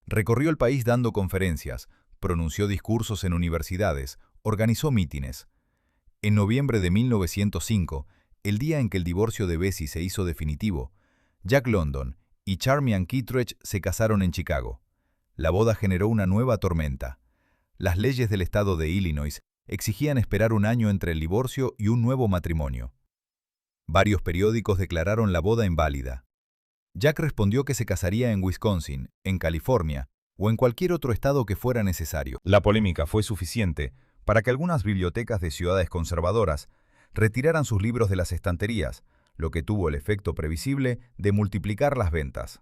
Recorrió el país dando conferencias, pronunció discursos en universidades, organizó mítines. En noviembre de 1905, el día en que el divorcio de Bessie se hizo definitivo, Jack London y Charmian Kittredge se casaron en Chicago. La boda generó una nueva tormenta. Las leyes del estado de Illinois exigían esperar un año entre el divorcio y un nuevo matrimonio. Varios periódicos declararon la boda inválida. Jack respondió que se casaría en Wisconsin, en California o en cualquier otro estado que fuera necesario. La polémica fue suficiente para que algunas bibliotecas de ciudades conservadoras retiraran sus libros de las estanterías, lo que tuvo el efecto previsible de multiplicar las ventas.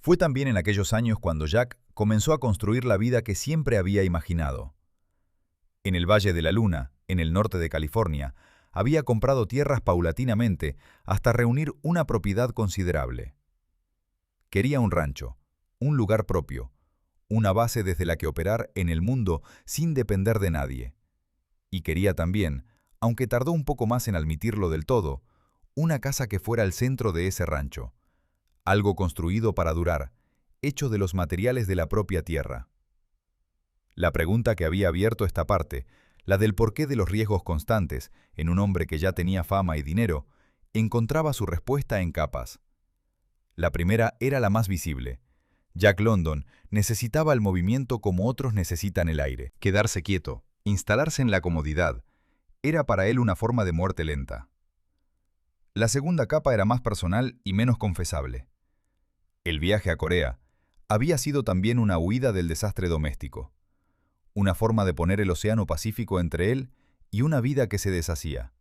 Fue también en aquellos años cuando Jack comenzó a construir la vida que siempre había imaginado. En el Valle de la Luna, en el norte de California, había comprado tierras paulatinamente hasta reunir una propiedad considerable. Quería un rancho, un lugar propio, una base desde la que operar en el mundo sin depender de nadie. Y quería también, aunque tardó un poco más en admitirlo del todo, una casa que fuera el centro de ese rancho, algo construido para durar, hecho de los materiales de la propia tierra. La pregunta que había abierto esta parte, la del porqué de los riesgos constantes en un hombre que ya tenía fama y dinero, encontraba su respuesta en capas. La primera era la más visible. Jack London necesitaba el movimiento como otros necesitan el aire. Quedarse quieto, instalarse en la comodidad, era para él una forma de muerte lenta. La segunda capa era más personal y menos confesable. El viaje a Corea había sido también una huida del desastre doméstico, una forma de poner el océano Pacífico entre él y una vida que se deshacía.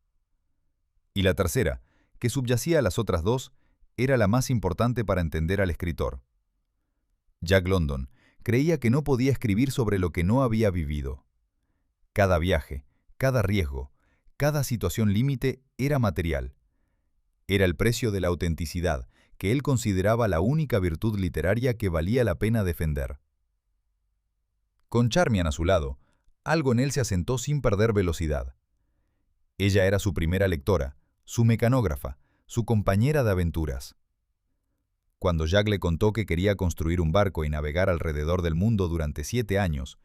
Y la tercera, que subyacía a las otras dos, era la más importante para entender al escritor. Jack London creía que no podía escribir sobre lo que no había vivido. Cada viaje, cada riesgo, cada situación límite era material. Era el precio de la autenticidad, que él consideraba la única virtud literaria que valía la pena defender. Con Charmian a su lado, algo en él se asentó sin perder velocidad. Ella era su primera lectora, su mecanógrafa, su compañera de aventuras. Cuando Jack le contó que quería construir un barco y navegar alrededor del mundo durante 7 años,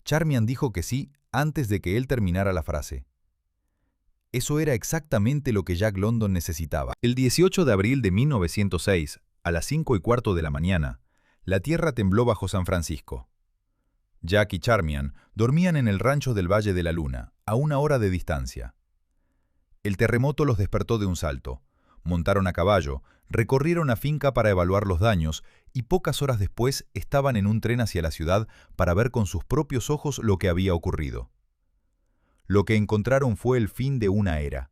Charmian dijo que sí antes de que él terminara la frase. Eso era exactamente lo que Jack London necesitaba. El 18 de abril de 1906, a las 5:15 de la mañana, la tierra tembló bajo San Francisco. Jack y Charmian dormían en el rancho del Valle de la Luna, a 1 hora de distancia. El terremoto los despertó de un salto. Montaron a caballo, recorrieron la finca para evaluar los daños y pocas horas después estaban en un tren hacia la ciudad para ver con sus propios ojos lo que había ocurrido. Lo que encontraron fue el fin de una era.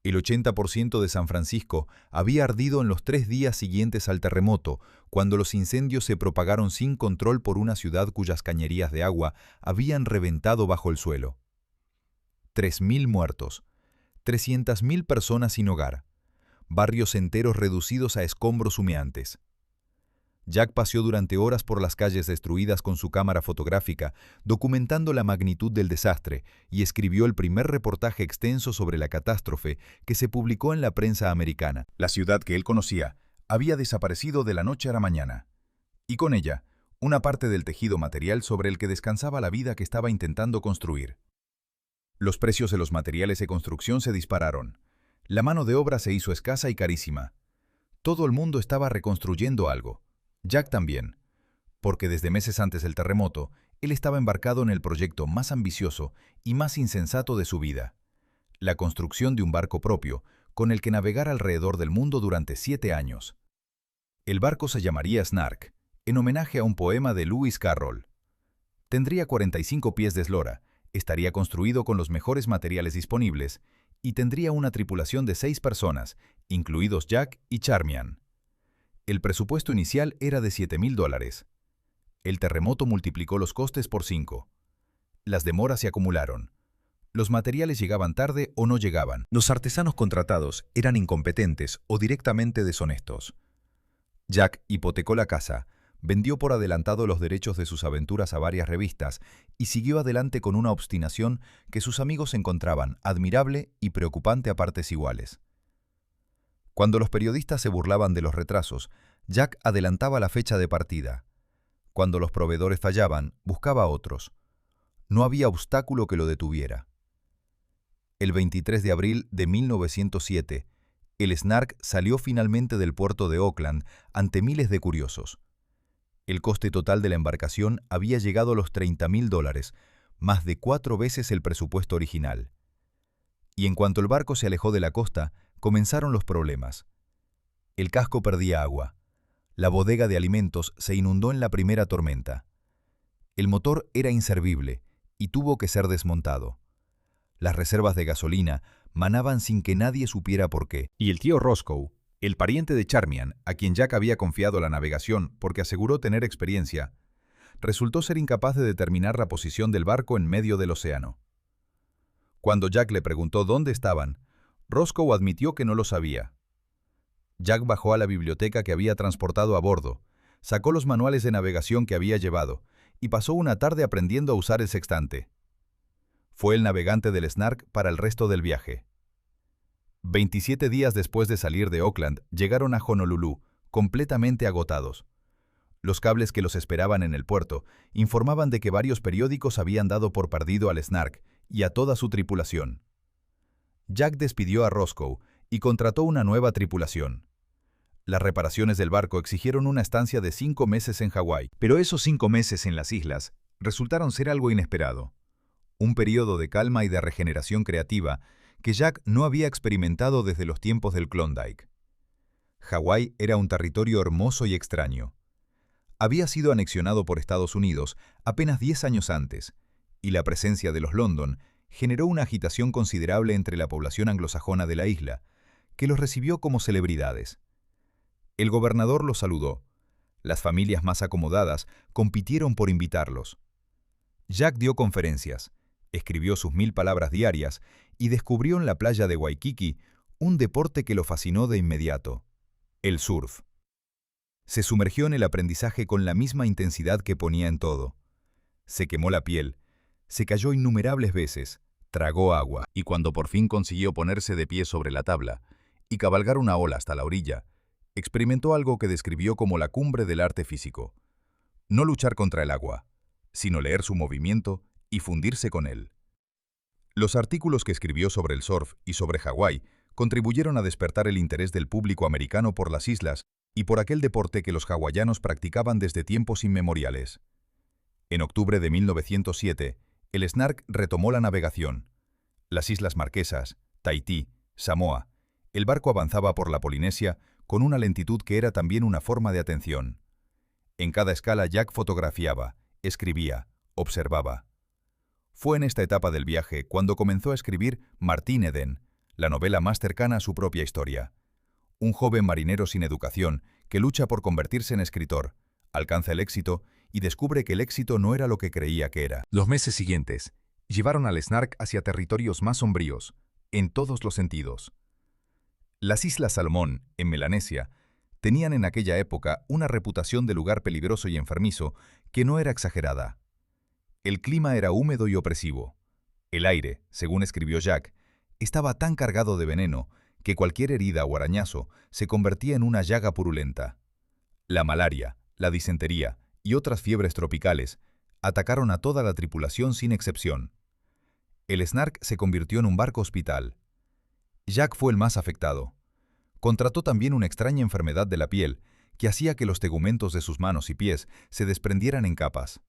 El 80% de San Francisco había ardido en los 3 días siguientes al terremoto, cuando los incendios se propagaron sin control por una ciudad cuyas cañerías de agua habían reventado bajo el suelo. 3.000 muertos, 300.000 personas sin hogar, barrios enteros reducidos a escombros humeantes. Jack paseó durante horas por las calles destruidas con su cámara fotográfica, documentando la magnitud del desastre, y escribió el primer reportaje extenso sobre la catástrofe que se publicó en la prensa americana. La ciudad que él conocía había desaparecido de la noche a la mañana, y con ella, una parte del tejido material sobre el que descansaba la vida que estaba intentando construir. Los precios de los materiales de construcción se dispararon. La mano de obra se hizo escasa y carísima. Todo el mundo estaba reconstruyendo algo. Jack también, porque desde meses antes del terremoto, él estaba embarcado en el proyecto más ambicioso y más insensato de su vida, la construcción de un barco propio, con el que navegar alrededor del mundo durante 7 años. El barco se llamaría Snark, en homenaje a un poema de Lewis Carroll. Tendría 45 pies de eslora, estaría construido con los mejores materiales disponibles y tendría una tripulación de 6 personas, incluidos Jack y Charmian. El presupuesto inicial era de $7.000. El terremoto multiplicó los costes por 5. Las demoras se acumularon. Los materiales llegaban tarde o no llegaban. Los artesanos contratados eran incompetentes o directamente deshonestos. Jack hipotecó la casa, vendió por adelantado los derechos de sus aventuras a varias revistas y siguió adelante con una obstinación que sus amigos encontraban admirable y preocupante a partes iguales. Cuando los periodistas se burlaban de los retrasos, Jack adelantaba la fecha de partida. Cuando los proveedores fallaban, buscaba otros. No había obstáculo que lo detuviera. El 23 de abril de 1907, el Snark salió finalmente del puerto de Oakland ante miles de curiosos. El coste total de la embarcación había llegado a los $30.000, más de 4 veces el presupuesto original. Y en cuanto el barco se alejó de la costa, comenzaron los problemas. El casco perdía agua. La bodega de alimentos se inundó en la primera tormenta. El motor era inservible y tuvo que ser desmontado. Las reservas de gasolina manaban sin que nadie supiera por qué. Y el tío Roscoe, el pariente de Charmian, a quien Jack había confiado la navegación porque aseguró tener experiencia, resultó ser incapaz de determinar la posición del barco en medio del océano. Cuando Jack le preguntó dónde estaban, Roscoe admitió que no lo sabía. Jack bajó a la biblioteca que había transportado a bordo, Sacó los manuales de navegación que había llevado y pasó una tarde aprendiendo a usar el sextante. Fue el navegante del Snark para el resto del viaje. 27 días después de salir de Auckland, llegaron a Honolulu, completamente agotados. Los cables que los esperaban en el puerto informaban de que varios periódicos habían dado por perdido al Snark y a toda su tripulación. Jack despidió a Roscoe y contrató una nueva tripulación. Las reparaciones del barco exigieron una estancia de 5 meses en Hawái, pero esos 5 meses en las islas resultaron ser algo inesperado. Un periodo de calma y de regeneración creativa que Jack no había experimentado desde los tiempos del Klondike. Hawái era un territorio hermoso y extraño. Había sido anexionado por Estados Unidos apenas 10 años antes, y la presencia de los London generó una agitación considerable entre la población anglosajona de la isla, que los recibió como celebridades. El gobernador los saludó. Las familias más acomodadas compitieron por invitarlos. Jack dio conferencias, escribió sus 1000 palabras diarias y descubrió en la playa de Waikiki un deporte que lo fascinó de inmediato: el surf. Se sumergió en el aprendizaje con la misma intensidad que ponía en todo. Se quemó la piel, se cayó innumerables veces, tragó agua, y cuando por fin consiguió ponerse de pie sobre la tabla y cabalgar una ola hasta la orilla, experimentó algo que describió como la cumbre del arte físico. No luchar contra el agua, sino leer su movimiento y fundirse con él. Los artículos que escribió sobre el surf y sobre Hawái contribuyeron a despertar el interés del público americano por las islas y por aquel deporte que los hawaianos practicaban desde tiempos inmemoriales. En octubre de 1907, el Snark retomó la navegación. Las Islas Marquesas, Tahití, Samoa. El barco avanzaba por la Polinesia con una lentitud que era también una forma de atención. En cada escala Jack fotografiaba, escribía, observaba. Fue en esta etapa del viaje cuando comenzó a escribir Martin Eden, la novela más cercana a su propia historia. Un joven marinero sin educación que lucha por convertirse en escritor, alcanza el éxito y descubre que el éxito no era lo que creía que era. Los meses siguientes llevaron al Snark hacia territorios más sombríos, en todos los sentidos. Las Islas Salomón, en Melanesia, tenían en aquella época una reputación de lugar peligroso y enfermizo que no era exagerada. El clima era húmedo y opresivo. El aire, según escribió Jack, estaba tan cargado de veneno que cualquier herida o arañazo se convertía en una llaga purulenta. La malaria, la disentería y otras fiebres tropicales atacaron a toda la tripulación sin excepción. El Snark se convirtió en un barco hospital. Jack fue el más afectado. Contrató también una extraña enfermedad de la piel que hacía que los tegumentos de sus manos y pies se desprendieran en capas.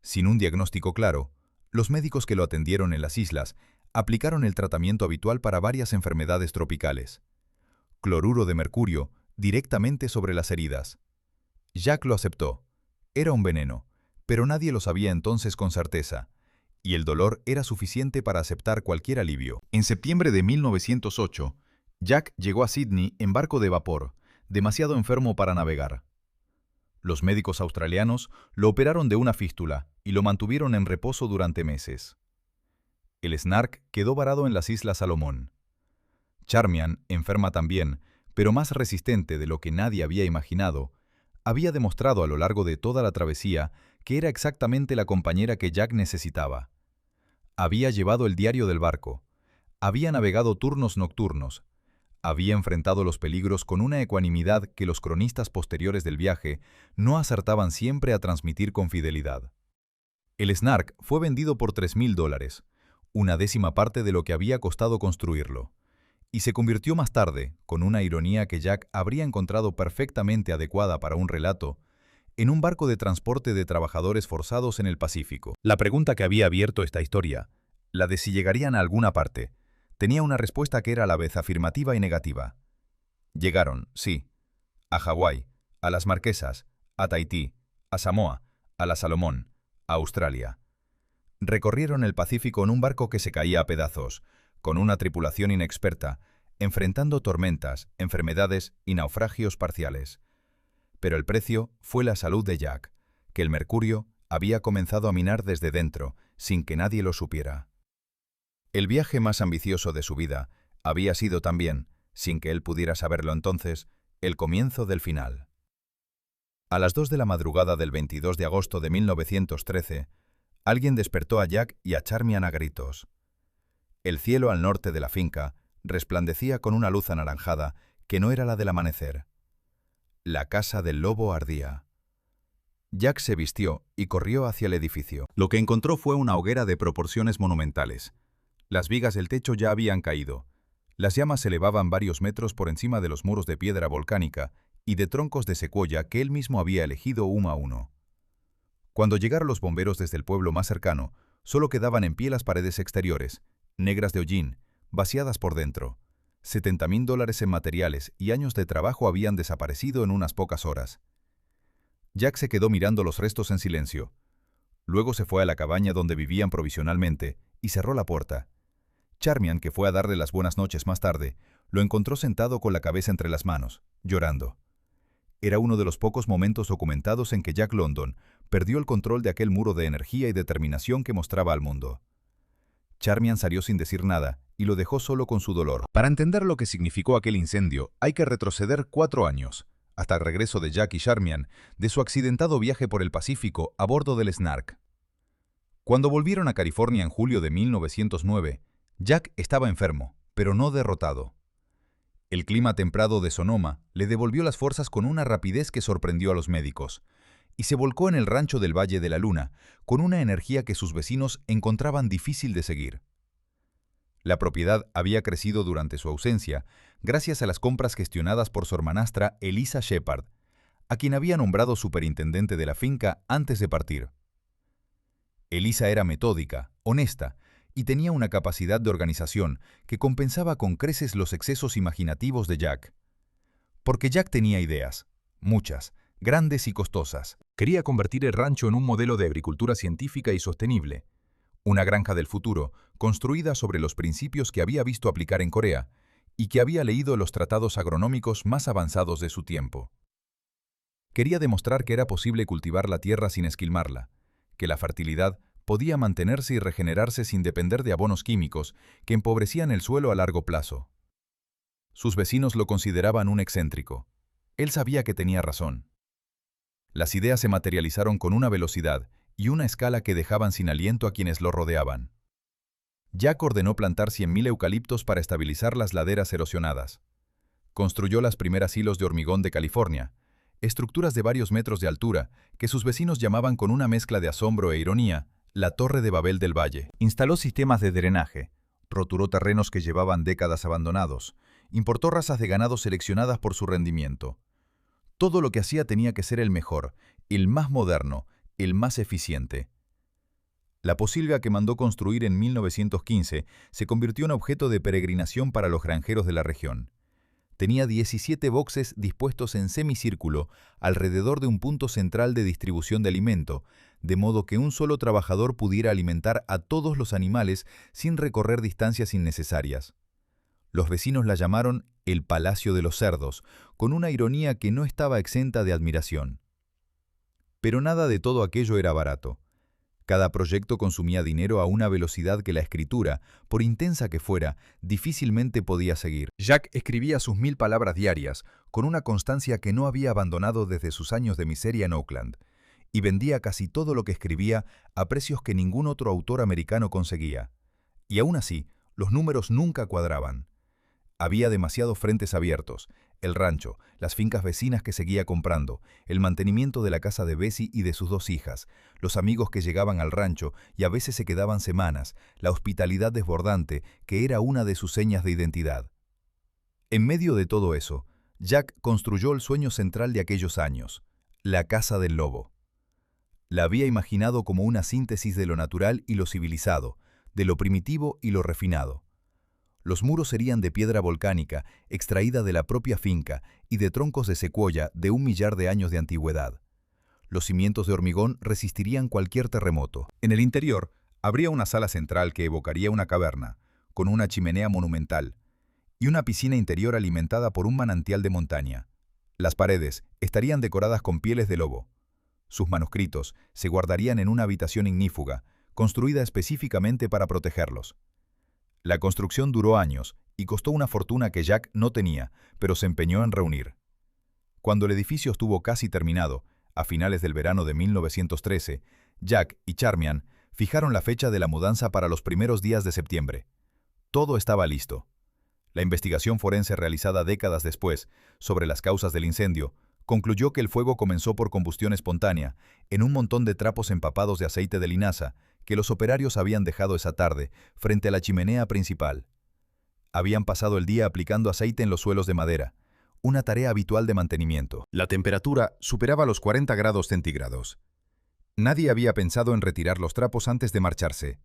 Sin un diagnóstico claro, los médicos que lo atendieron en las islas aplicaron el tratamiento habitual para varias enfermedades tropicales. Cloruro de mercurio directamente sobre las heridas. Jack lo aceptó. Era un veneno, pero nadie lo sabía entonces con certeza, y el dolor era suficiente para aceptar cualquier alivio. En septiembre de 1908, Jack llegó a Sydney en barco de vapor, demasiado enfermo para navegar. Los médicos australianos lo operaron de una fístula y lo mantuvieron en reposo durante meses. El Snark quedó varado en las Islas Salomón. Charmian, enferma también, pero más resistente de lo que nadie había imaginado, había demostrado a lo largo de toda la travesía que era exactamente la compañera que Jack necesitaba. Había llevado el diario del barco, había navegado turnos nocturnos, había enfrentado los peligros con una ecuanimidad que los cronistas posteriores del viaje no acertaban siempre a transmitir con fidelidad. El Snark fue vendido por $3,000, una décima parte de lo que había costado construirlo, y se convirtió más tarde, con una ironía que Jack habría encontrado perfectamente adecuada para un relato, en un barco de transporte de trabajadores forzados en el Pacífico. La pregunta que había abierto esta historia, la de si llegarían a alguna parte, tenía una respuesta que era a la vez afirmativa y negativa. Llegaron, sí, a Hawái, a las Marquesas, a Tahití, a Samoa, a la Salomón, a Australia. Recorrieron el Pacífico en un barco que se caía a pedazos, con una tripulación inexperta, enfrentando tormentas, enfermedades y naufragios parciales. Pero el precio fue la salud de Jack, que el mercurio había comenzado a minar desde dentro, sin que nadie lo supiera. El viaje más ambicioso de su vida había sido también, sin que él pudiera saberlo entonces, el comienzo del final. A las 2 de la madrugada del 22 de agosto de 1913, alguien despertó a Jack y a Charmian a gritos. El cielo al norte de la finca resplandecía con una luz anaranjada que no era la del amanecer. La casa del lobo ardía. Jack se vistió y corrió hacia el edificio. Lo que encontró fue una hoguera de proporciones monumentales. Las vigas del techo ya habían caído. Las llamas se elevaban varios metros por encima de los muros de piedra volcánica y de troncos de secuoya que él mismo había elegido uno a uno. Cuando llegaron los bomberos desde el pueblo más cercano, solo quedaban en pie las paredes exteriores, negras de hollín, vaciadas por dentro. $70,000 en materiales y años de trabajo habían desaparecido en unas pocas horas. Jack se quedó mirando los restos en silencio. Luego se fue a la cabaña donde vivían provisionalmente y cerró la puerta. Charmian, que fue a darle las buenas noches más tarde, lo encontró sentado con la cabeza entre las manos, llorando. Era uno de los pocos momentos documentados en que Jack London perdió el control de aquel muro de energía y determinación que mostraba al mundo. Charmian salió sin decir nada y lo dejó solo con su dolor. Para entender lo que significó aquel incendio, hay que retroceder 4 años, hasta el regreso de Jack y Charmian de su accidentado viaje por el Pacífico a bordo del Snark. Cuando volvieron a California en julio de 1909, Jack estaba enfermo, pero no derrotado. El clima templado de Sonoma le devolvió las fuerzas con una rapidez que sorprendió a los médicos, y se volcó en el rancho del Valle de la Luna con una energía que sus vecinos encontraban difícil de seguir. La propiedad había crecido durante su ausencia gracias a las compras gestionadas por su hermanastra Eliza Shepard, a quien había nombrado superintendente de la finca antes de partir. Eliza era metódica, honesta, y tenía una capacidad de organización que compensaba con creces los excesos imaginativos de Jack. Porque Jack tenía ideas, muchas, grandes y costosas. Quería convertir el rancho en un modelo de agricultura científica y sostenible, una granja del futuro, construida sobre los principios que había visto aplicar en Corea y que había leído los tratados agronómicos más avanzados de su tiempo. Quería demostrar que era posible cultivar la tierra sin esquilmarla, que la fertilidad podía mantenerse y regenerarse sin depender de abonos químicos que empobrecían el suelo a largo plazo. Sus vecinos lo consideraban un excéntrico. Él sabía que tenía razón. Las ideas se materializaron con una velocidad y una escala que dejaban sin aliento a quienes lo rodeaban. Jack ordenó plantar 100,000 eucaliptos para estabilizar las laderas erosionadas. Construyó las primeras hilos de hormigón de California, estructuras de varios metros de altura que sus vecinos llamaban con una mezcla de asombro e ironía la Torre de Babel del Valle. Instaló sistemas de drenaje, roturó terrenos que llevaban décadas abandonados, importó razas de ganado seleccionadas por su rendimiento. Todo lo que hacía tenía que ser el mejor, el más moderno, el más eficiente. La posilga que mandó construir en 1915 se convirtió en objeto de peregrinación para los granjeros de la región. Tenía 17 boxes dispuestos en semicírculo alrededor de un punto central de distribución de alimento, de modo que un solo trabajador pudiera alimentar a todos los animales sin recorrer distancias innecesarias. Los vecinos la llamaron el Palacio de los Cerdos, con una ironía que no estaba exenta de admiración. Pero nada de todo aquello era barato. Cada proyecto consumía dinero a una velocidad que la escritura, por intensa que fuera, difícilmente podía seguir. Jack escribía sus 1000 palabras diarias, con una constancia que no había abandonado desde sus años de miseria en Oakland, y vendía casi todo lo que escribía a precios que ningún otro autor americano conseguía. Y aún así, los números nunca cuadraban. Había demasiados frentes abiertos: el rancho, las fincas vecinas que seguía comprando, el mantenimiento de la casa de Bessie y de sus 2 hijas, los amigos que llegaban al rancho y a veces se quedaban semanas, la hospitalidad desbordante que era una de sus señas de identidad. En medio de todo eso, Jack construyó el sueño central de aquellos años, la casa del lobo. La había imaginado como una síntesis de lo natural y lo civilizado, de lo primitivo y lo refinado. Los muros serían de piedra volcánica, extraída de la propia finca, y de troncos de secuoya de 1 millar de años de antigüedad. Los cimientos de hormigón resistirían cualquier terremoto. En el interior, habría una sala central que evocaría una caverna, con una chimenea monumental, y una piscina interior alimentada por un manantial de montaña. Las paredes estarían decoradas con pieles de lobo. Sus manuscritos se guardarían en una habitación ignífuga, construida específicamente para protegerlos. La construcción duró años y costó una fortuna que Jack no tenía, pero se empeñó en reunir. Cuando el edificio estuvo casi terminado, A finales del verano de 1913, Jack y Charmian fijaron la fecha de la mudanza para los primeros días de septiembre. Todo estaba listo. La investigación forense realizada décadas después sobre las causas del incendio concluyó que el fuego comenzó por combustión espontánea en un montón de trapos empapados de aceite de linaza que los operarios habían dejado esa tarde frente a la chimenea principal. Habían pasado el día aplicando aceite en los suelos de madera, una tarea habitual de mantenimiento. La temperatura superaba los 40 grados centígrados. Nadie había pensado en retirar los trapos antes de marcharse.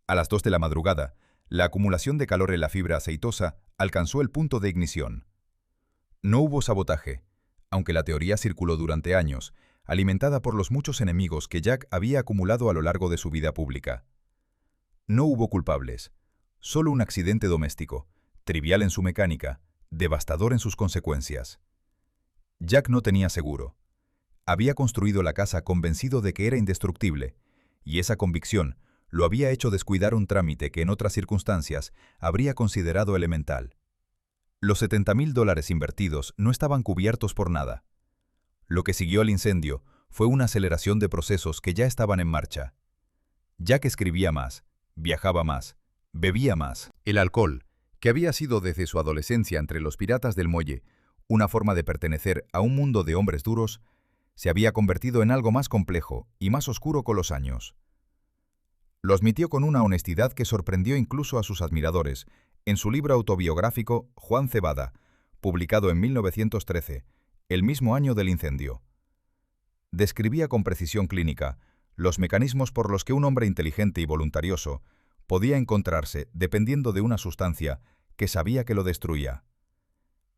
A las 2 de la madrugada, la acumulación de calor en la fibra aceitosa alcanzó el punto de ignición. No hubo sabotaje, aunque la teoría circuló durante años, alimentada por los muchos enemigos que Jack había acumulado a lo largo de su vida pública. No hubo culpables, solo un accidente doméstico, trivial en su mecánica, devastador en sus consecuencias. Jack no tenía seguro. Había construido la casa convencido de que era indestructible, y esa convicción lo había hecho descuidar un trámite que en otras circunstancias habría considerado elemental. Los $70.000 invertidos no estaban cubiertos por nada. Lo que siguió al incendio fue una aceleración de procesos que ya estaban en marcha. Jack escribía más, viajaba más, bebía más. El alcohol, que había sido desde su adolescencia entre los piratas del muelle una forma de pertenecer a un mundo de hombres duros, se había convertido en algo más complejo y más oscuro con los años. Lo admitió con una honestidad que sorprendió incluso a sus admiradores en su libro autobiográfico Juan Cebada, publicado en 1913, el mismo año del incendio. Describía con precisión clínica los mecanismos por los que un hombre inteligente y voluntarioso podía encontrarse dependiendo de una sustancia que sabía que lo destruía.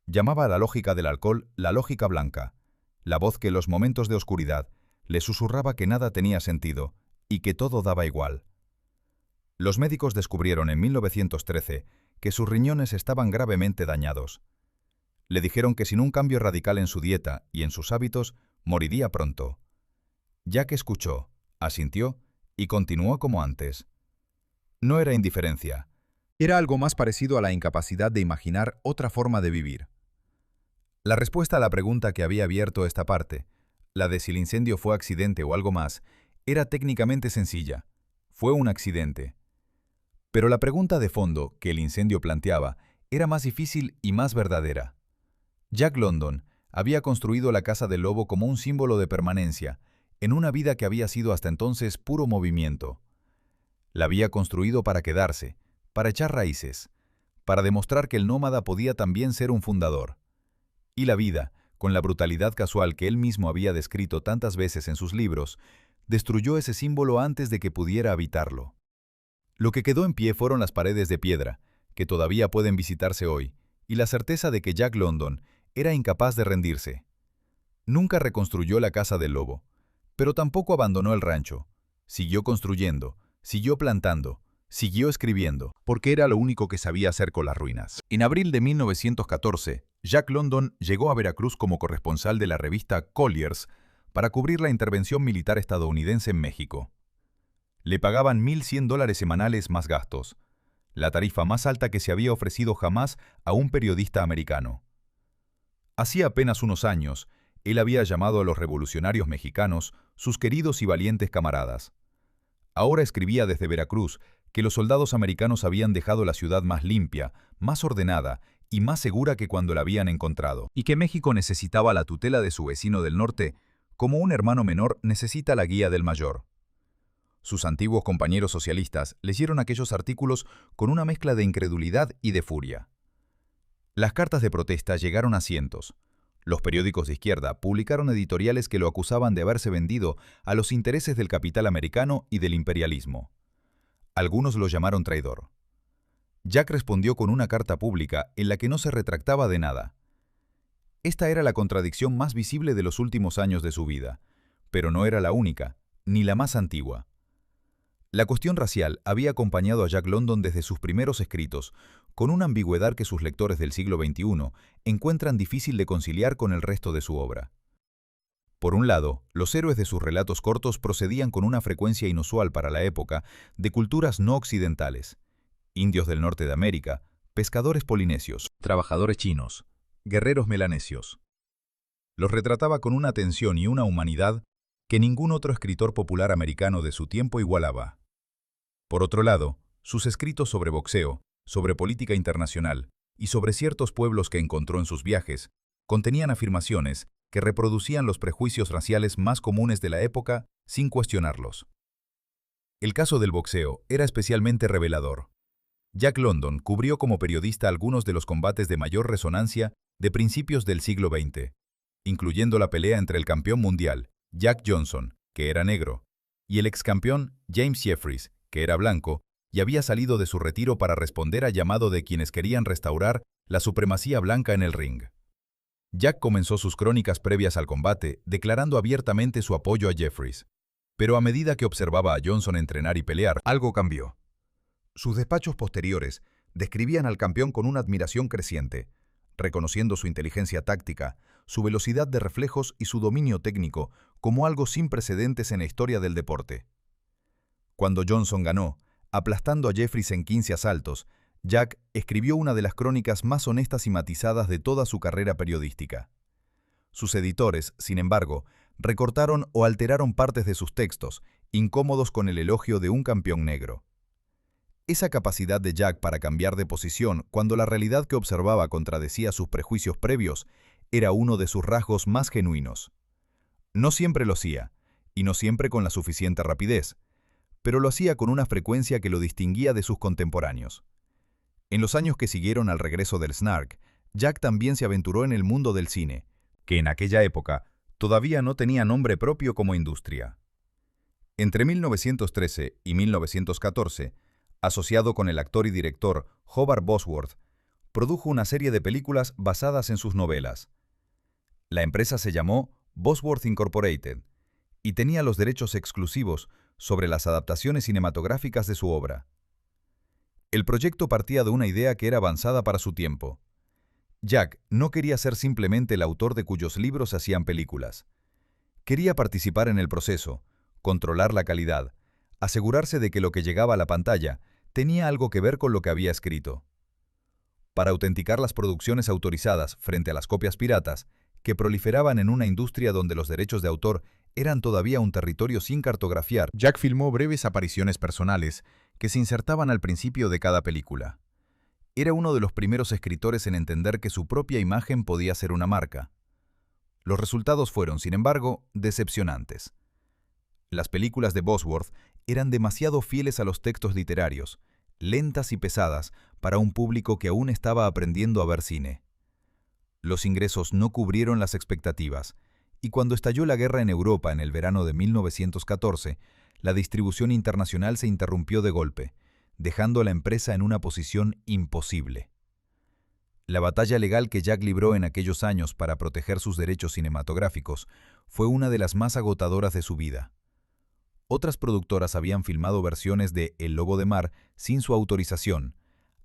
Llamaba a la lógica del alcohol la lógica blanca, la voz que en los momentos de oscuridad le susurraba que nada tenía sentido y que todo daba igual. Los médicos descubrieron en 1913 que sus riñones estaban gravemente dañados. Le dijeron que sin un cambio radical en su dieta y en sus hábitos, moriría pronto. Jack escuchó, asintió y continuó como antes. No era indiferencia. Era algo más parecido a la incapacidad de imaginar otra forma de vivir. La respuesta a la pregunta que había abierto esta parte, la de si el incendio fue accidente o algo más, era técnicamente sencilla. Fue un accidente. Pero la pregunta de fondo que el incendio planteaba era más difícil y más verdadera. Jack London había construido la Casa del Lobo como un símbolo de permanencia, en una vida que había sido hasta entonces puro movimiento. La había construido para quedarse, para echar raíces, para demostrar que el nómada podía también ser un fundador. Y la vida, con la brutalidad casual que él mismo había descrito tantas veces en sus libros, destruyó ese símbolo antes de que pudiera habitarlo. Lo que quedó en pie fueron las paredes de piedra, que todavía pueden visitarse hoy, y la certeza de que Jack London era incapaz de rendirse. Nunca reconstruyó la Casa del Lobo, pero tampoco abandonó el rancho. Siguió construyendo, siguió plantando, siguió escribiendo, porque era lo único que sabía hacer con las ruinas. En abril de 1914, Jack London llegó a Veracruz como corresponsal de la revista Collier's para cubrir la intervención militar estadounidense en México. Le pagaban $1.100 semanales más gastos, la tarifa más alta que se había ofrecido jamás a un periodista americano. Hacía apenas unos años, él había llamado a los revolucionarios mexicanos sus queridos y valientes camaradas. Ahora escribía desde Veracruz que los soldados americanos habían dejado la ciudad más limpia, más ordenada y más segura que cuando la habían encontrado, y que México necesitaba la tutela de su vecino del norte, como un hermano menor necesita la guía del mayor. Sus antiguos compañeros socialistas leyeron aquellos artículos con una mezcla de incredulidad y de furia. Las cartas de protesta llegaron a cientos. Los periódicos de izquierda publicaron editoriales que lo acusaban de haberse vendido a los intereses del capital americano y del imperialismo. Algunos lo llamaron traidor. Jack respondió con una carta pública en la que no se retractaba de nada. Esta era la contradicción más visible de los últimos años de su vida, pero no era la única, ni la más antigua. La cuestión racial había acompañado a Jack London desde sus primeros escritos, con una ambigüedad que sus lectores del siglo XXI encuentran difícil de conciliar con el resto de su obra. Por un lado, los héroes de sus relatos cortos procedían con una frecuencia inusual para la época de culturas no occidentales: indios del norte de América, pescadores polinesios, trabajadores chinos, guerreros melanesios. Los retrataba con una atención y una humanidad que ningún otro escritor popular americano de su tiempo igualaba. Por otro lado, sus escritos sobre boxeo, sobre política internacional y sobre ciertos pueblos que encontró en sus viajes, contenían afirmaciones que reproducían los prejuicios raciales más comunes de la época sin cuestionarlos. El caso del boxeo era especialmente revelador. Jack London cubrió como periodista algunos de los combates de mayor resonancia de principios del siglo XX, incluyendo la pelea entre el campeón mundial, Jack Johnson, que era negro, y el excampeón James Jeffries, que era blanco, y había salido de su retiro para responder al llamado de quienes querían restaurar la supremacía blanca en el ring. Jack comenzó sus crónicas previas al combate declarando abiertamente su apoyo a Jeffries, pero a medida que observaba a Johnson entrenar y pelear, algo cambió. Sus despachos posteriores describían al campeón con una admiración creciente, reconociendo su inteligencia táctica, su velocidad de reflejos y su dominio técnico como algo sin precedentes en la historia del deporte. Cuando Johnson ganó, aplastando a Jeffries en 15 asaltos, Jack escribió una de las crónicas más honestas y matizadas de toda su carrera periodística. Sus editores, sin embargo, recortaron o alteraron partes de sus textos, incómodos con el elogio de un campeón negro. Esa capacidad de Jack para cambiar de posición cuando la realidad que observaba contradecía sus prejuicios previos era uno de sus rasgos más genuinos. No siempre lo hacía, y no siempre con la suficiente rapidez, pero lo hacía con una frecuencia que lo distinguía de sus contemporáneos. En los años que siguieron al regreso del Snark, Jack también se aventuró en el mundo del cine, que en aquella época todavía no tenía nombre propio como industria. Entre 1913 y 1914, asociado con el actor y director Howard Bosworth, produjo una serie de películas basadas en sus novelas. La empresa se llamó Bosworth Incorporated y tenía los derechos exclusivos sobre las adaptaciones cinematográficas de su obra. El proyecto partía de una idea que era avanzada para su tiempo. Jack no quería ser simplemente el autor de cuyos libros se hacían películas. Quería participar en el proceso, controlar la calidad, asegurarse de que lo que llegaba a la pantalla tenía algo que ver con lo que había escrito. Para autenticar las producciones autorizadas frente a las copias piratas, que proliferaban en una industria donde los derechos de autor eran todavía un territorio sin cartografiar, Jack filmó breves apariciones personales que se insertaban al principio de cada película. Era uno de los primeros escritores en entender que su propia imagen podía ser una marca. Los resultados fueron, sin embargo, decepcionantes. Las películas de Bosworth eran demasiado fieles a los textos literarios, lentas y pesadas para un público que aún estaba aprendiendo a ver cine. Los ingresos no cubrieron las expectativas, y cuando estalló la guerra en Europa en el verano de 1914, la distribución internacional se interrumpió de golpe, dejando a la empresa en una posición imposible. La batalla legal que Jack libró en aquellos años para proteger sus derechos cinematográficos fue una de las más agotadoras de su vida. Otras productoras habían filmado versiones de El Lobo de Mar sin su autorización,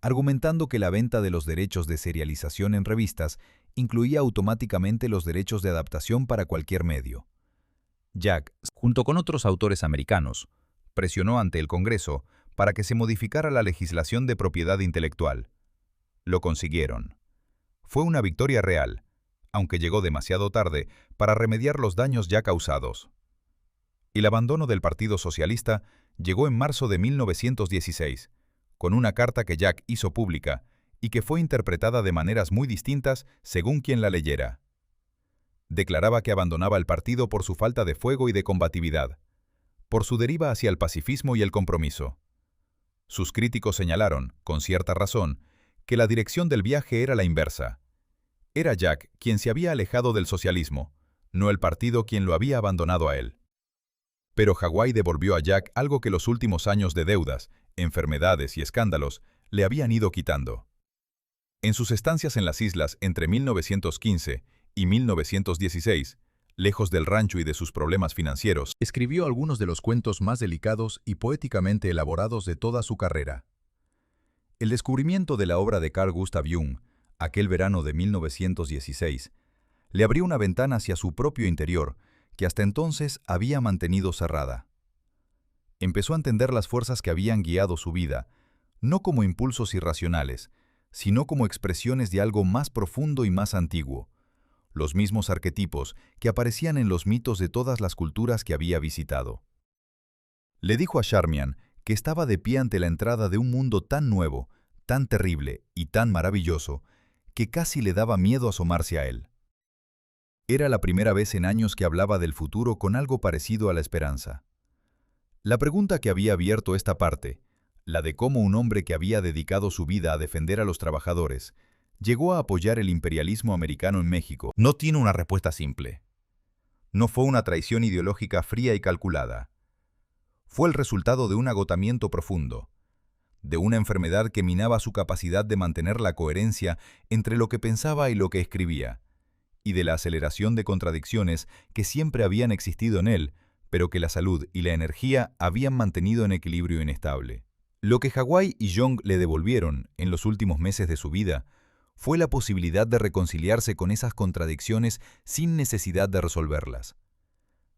argumentando que la venta de los derechos de serialización en revistas incluía automáticamente los derechos de adaptación para cualquier medio. Jack, junto con otros autores americanos, presionó ante el Congreso para que se modificara la legislación de propiedad intelectual. Lo consiguieron. Fue una victoria real, aunque llegó demasiado tarde para remediar los daños ya causados. El abandono del Partido Socialista llegó en marzo de 1916, con una carta que Jack hizo pública y que fue interpretada de maneras muy distintas según quien la leyera. Declaraba que abandonaba el partido por su falta de fuego y de combatividad, por su deriva hacia el pacifismo y el compromiso. Sus críticos señalaron, con cierta razón, que la dirección del viaje era la inversa. Era Jack quien se había alejado del socialismo, no el partido quien lo había abandonado a él. Pero Hawái devolvió a Jack algo que los últimos años de deudas, enfermedades y escándalos le habían ido quitando. En sus estancias en las islas entre 1915 y 1916, lejos del rancho y de sus problemas financieros, escribió algunos de los cuentos más delicados y poéticamente elaborados de toda su carrera. El descubrimiento de la obra de Carl Gustav Jung, aquel verano de 1916, le abrió una ventana hacia su propio interior que hasta entonces había mantenido cerrada. Empezó a entender las fuerzas que habían guiado su vida, no como impulsos irracionales, sino como expresiones de algo más profundo y más antiguo, los mismos arquetipos que aparecían en los mitos de todas las culturas que había visitado. Le dijo a Charmian que estaba de pie ante la entrada de un mundo tan nuevo, tan terrible y tan maravilloso, que casi le daba miedo asomarse a él. Era la primera vez en años que hablaba del futuro con algo parecido a la esperanza. La pregunta que había abierto esta parte, la de cómo un hombre que había dedicado su vida a defender a los trabajadores, llegó a apoyar el imperialismo americano en México, no tiene una respuesta simple. No fue una traición ideológica fría y calculada. Fue el resultado de un agotamiento profundo, de una enfermedad que minaba su capacidad de mantener la coherencia entre lo que pensaba y lo que escribía, y de la aceleración de contradicciones que siempre habían existido en él, pero que la salud y la energía habían mantenido en equilibrio inestable. Lo que Hawái y Young le devolvieron en los últimos meses de su vida fue la posibilidad de reconciliarse con esas contradicciones sin necesidad de resolverlas,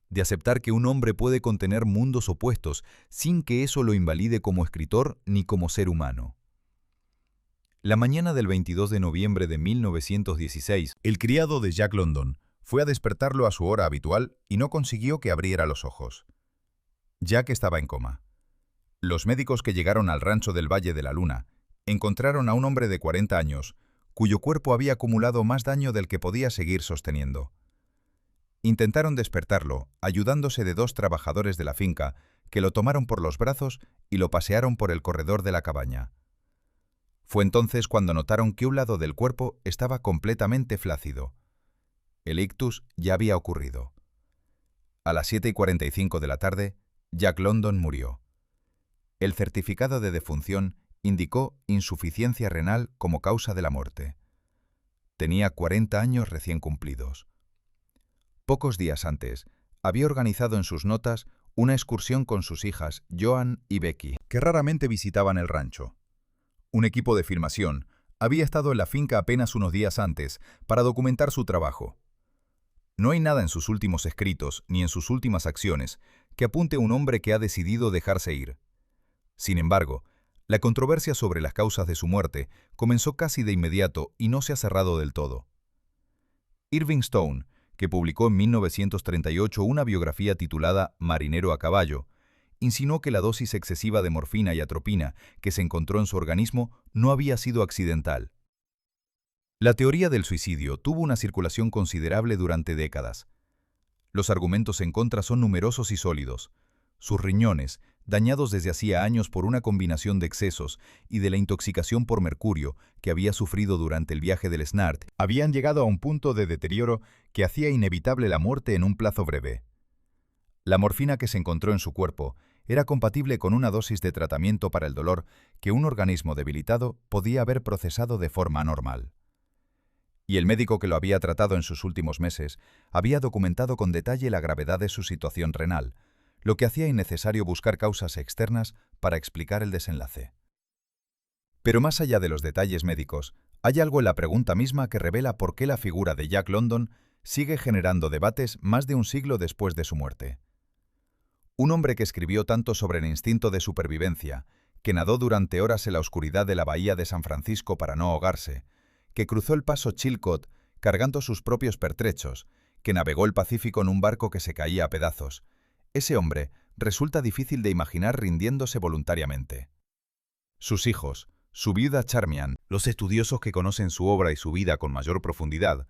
de aceptar que un hombre puede contener mundos opuestos sin que eso lo invalide como escritor ni como ser humano. La mañana del 22 de noviembre de 1916, el criado de Jack London fue a despertarlo a su hora habitual y no consiguió que abriera los ojos. Jack estaba en coma. Los médicos que llegaron al rancho del Valle de la Luna encontraron a un hombre de 40 años, cuyo cuerpo había acumulado más daño del que podía seguir sosteniendo. Intentaron despertarlo, ayudándose de 2 trabajadores de la finca, que lo tomaron por los brazos y lo pasearon por el corredor de la cabaña. Fue entonces cuando notaron que un lado del cuerpo estaba completamente flácido. El ictus ya había ocurrido. A las 7:45 de la tarde, Jack London murió. El certificado de defunción indicó insuficiencia renal como causa de la muerte. Tenía 40 años recién cumplidos. Pocos días antes, había organizado en sus notas una excursión con sus hijas, Joan y Becky, que raramente visitaban el rancho. Un equipo de filmación había estado en la finca apenas unos días antes para documentar su trabajo. No hay nada en sus últimos escritos ni en sus últimas acciones que apunte a un hombre que ha decidido dejarse ir. Sin embargo, la controversia sobre las causas de su muerte comenzó casi de inmediato y no se ha cerrado del todo. Irving Stone, que publicó en 1938 una biografía titulada Marinero a caballo, insinuó que la dosis excesiva de morfina y atropina que se encontró en su organismo no había sido accidental. La teoría del suicidio tuvo una circulación considerable durante décadas. Los argumentos en contra son numerosos y sólidos. Sus riñones, dañados desde hacía años por una combinación de excesos y de la intoxicación por mercurio que había sufrido durante el viaje del Snart, habían llegado a un punto de deterioro que hacía inevitable la muerte en un plazo breve. La morfina que se encontró en su cuerpo era compatible con una dosis de tratamiento para el dolor que un organismo debilitado podía haber procesado de forma normal. Y el médico que lo había tratado en sus últimos meses había documentado con detalle la gravedad de su situación renal, lo que hacía innecesario buscar causas externas para explicar el desenlace. Pero más allá de los detalles médicos, hay algo en la pregunta misma que revela por qué la figura de Jack London sigue generando debates más de un siglo después de su muerte. Un hombre que escribió tanto sobre el instinto de supervivencia, que nadó durante horas en la oscuridad de la bahía de San Francisco para no ahogarse, que cruzó el paso Chilcot cargando sus propios pertrechos, que navegó el Pacífico en un barco que se caía a pedazos. Ese hombre resulta difícil de imaginar rindiéndose voluntariamente. Sus hijos, su viuda Charmian, los estudiosos que conocen su obra y su vida con mayor profundidad,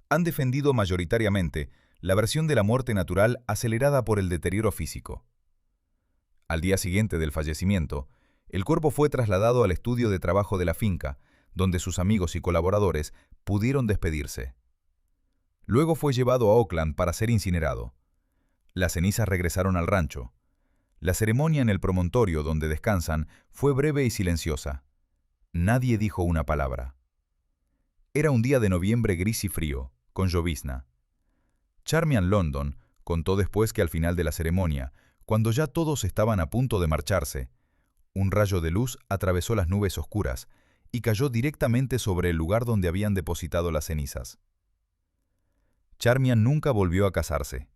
han defendido mayoritariamente la versión de la muerte natural acelerada por el deterioro físico. Al día siguiente del fallecimiento, el cuerpo fue trasladado al estudio de trabajo de la finca, donde sus amigos y colaboradores pudieron despedirse. Luego fue llevado a Oakland para ser incinerado. Las cenizas regresaron al rancho. La ceremonia en el promontorio donde descansan fue breve y silenciosa. Nadie dijo una palabra. Era un día de noviembre gris y frío, con llovizna. Charmian London contó después que al final de la ceremonia, cuando ya todos estaban a punto de marcharse, un rayo de luz atravesó las nubes oscuras y cayó directamente sobre el lugar donde habían depositado las cenizas. Charmian nunca volvió a casarse.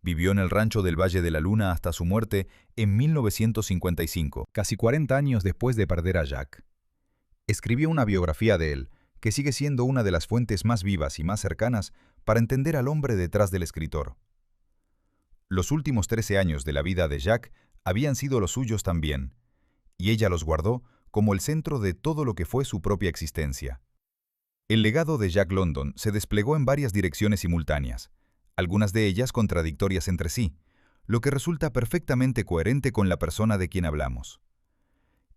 Vivió en el rancho del Valle de la Luna hasta su muerte en 1955, casi 40 años después de perder a Jack. Escribió una biografía de él, que sigue siendo una de las fuentes más vivas y más cercanas para entender al hombre detrás del escritor. Los últimos 13 años de la vida de Jack habían sido los suyos también, y ella los guardó como el centro de todo lo que fue su propia existencia. El legado de Jack London se desplegó en varias direcciones simultáneas, algunas de ellas contradictorias entre sí, lo que resulta perfectamente coherente con la persona de quien hablamos.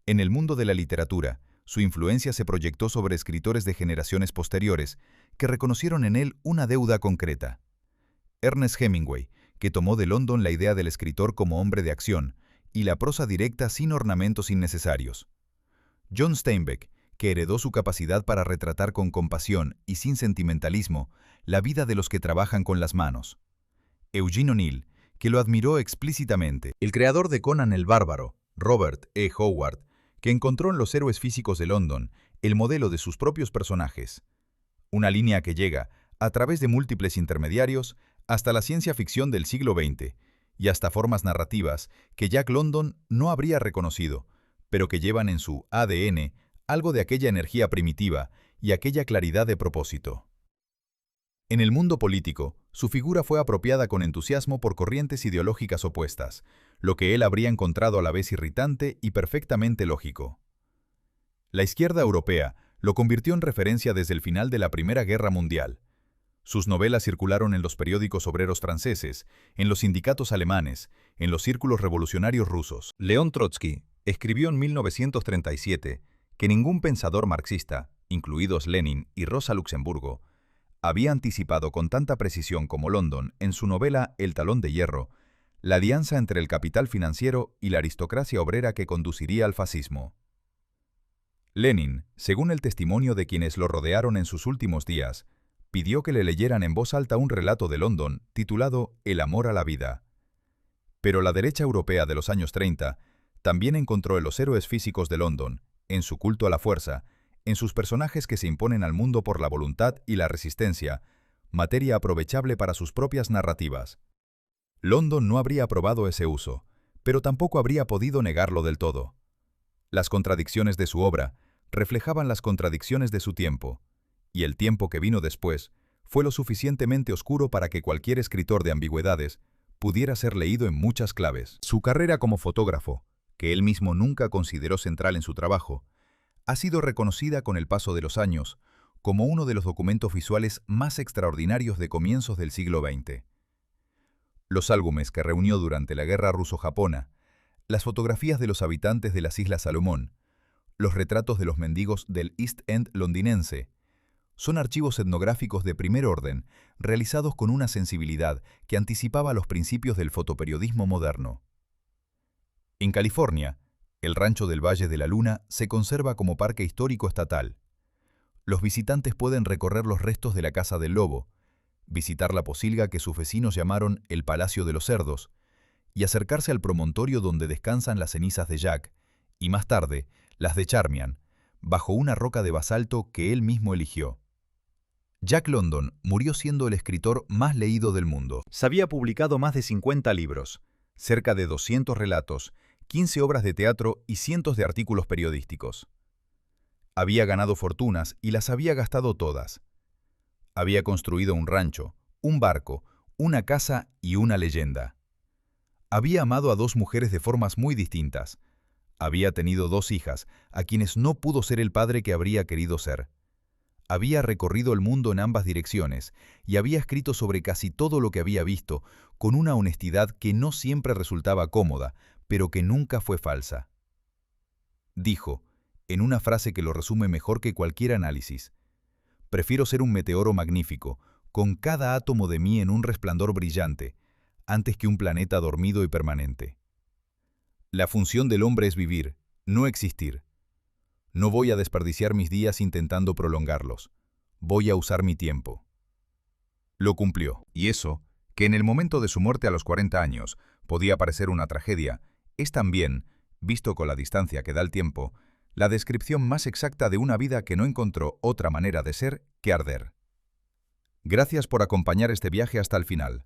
En el mundo de la literatura, su influencia se proyectó sobre escritores de generaciones posteriores que reconocieron en él una deuda concreta. Ernest Hemingway, que tomó de London la idea del escritor como hombre de acción y la prosa directa sin ornamentos innecesarios. John Steinbeck, que heredó su capacidad para retratar con compasión y sin sentimentalismo la vida de los que trabajan con las manos. Eugene O'Neill, que lo admiró explícitamente. El creador de Conan el Bárbaro, Robert E. Howard, que encontró en los héroes físicos de London el modelo de sus propios personajes. Una línea que llega, a través de múltiples intermediarios, hasta la ciencia ficción del siglo XX, y hasta formas narrativas que Jack London no habría reconocido, pero que llevan en su ADN algo de aquella energía primitiva y aquella claridad de propósito. En el mundo político, su figura fue apropiada con entusiasmo por corrientes ideológicas opuestas, lo que él habría encontrado a la vez irritante y perfectamente lógico. La izquierda europea lo convirtió en referencia desde el final de la Primera Guerra Mundial. Sus novelas circularon en los periódicos obreros franceses, en los sindicatos alemanes, en los círculos revolucionarios rusos. León Trotsky escribió en 1937 que ningún pensador marxista, incluidos Lenin y Rosa Luxemburgo, había anticipado con tanta precisión como London en su novela El talón de hierro, la alianza entre el capital financiero y la aristocracia obrera que conduciría al fascismo. Lenin, según el testimonio de quienes lo rodearon en sus últimos días, pidió que le leyeran en voz alta un relato de London titulado El amor a la vida. Pero la derecha europea de los años 30 también encontró en los héroes físicos de London, en su culto a la fuerza, en sus personajes que se imponen al mundo por la voluntad y la resistencia, materia aprovechable para sus propias narrativas. London no habría aprobado ese uso, pero tampoco habría podido negarlo del todo. Las contradicciones de su obra reflejaban las contradicciones de su tiempo, y el tiempo que vino después fue lo suficientemente oscuro para que cualquier escritor de ambigüedades pudiera ser leído en muchas claves. Su carrera como fotógrafo, que él mismo nunca consideró central en su trabajo, ha sido reconocida con el paso de los años como uno de los documentos visuales más extraordinarios de comienzos del siglo XX. Los álbumes que reunió durante la Guerra Ruso-Japona, las fotografías de los habitantes de las Islas Salomón, los retratos de los mendigos del East End londinense, son archivos etnográficos de primer orden, realizados con una sensibilidad que anticipaba los principios del fotoperiodismo moderno. En California, el rancho del Valle de la Luna se conserva como parque histórico estatal. Los visitantes pueden recorrer los restos de la Casa del Lobo, visitar la posilga que sus vecinos llamaron el Palacio de los Cerdos, y acercarse al promontorio donde descansan las cenizas de Jack, y más tarde, las de Charmian, bajo una roca de basalto que él mismo eligió. Jack London murió siendo el escritor más leído del mundo. Se había publicado más de 50 libros, cerca de 200 relatos, 15 obras de teatro y cientos de artículos periodísticos. Había ganado fortunas y las había gastado todas. Había construido un rancho, un barco, una casa y una leyenda. Había amado a 2 mujeres de formas muy distintas. Había tenido 2 hijas, a quienes no pudo ser el padre que habría querido ser. Había recorrido el mundo en ambas direcciones y había escrito sobre casi todo lo que había visto, con una honestidad que no siempre resultaba cómoda, pero que nunca fue falsa. Dijo, en una frase que lo resume mejor que cualquier análisis: prefiero ser un meteoro magnífico, con cada átomo de mí en un resplandor brillante, antes que un planeta dormido y permanente. La función del hombre es vivir, no existir. No voy a desperdiciar mis días intentando prolongarlos. Voy a usar mi tiempo. Lo cumplió. Y eso, que en el momento de su muerte a los 40 años podía parecer una tragedia, es también, visto con la distancia que da el tiempo, la descripción más exacta de una vida que no encontró otra manera de ser que arder. Gracias por acompañar este viaje hasta el final.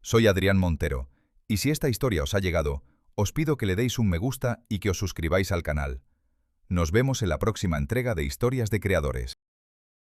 Soy Adrián Montero, y si esta historia os ha llegado, os pido que le deis un me gusta y que os suscribáis al canal. Nos vemos en la próxima entrega de Historias de Creadores.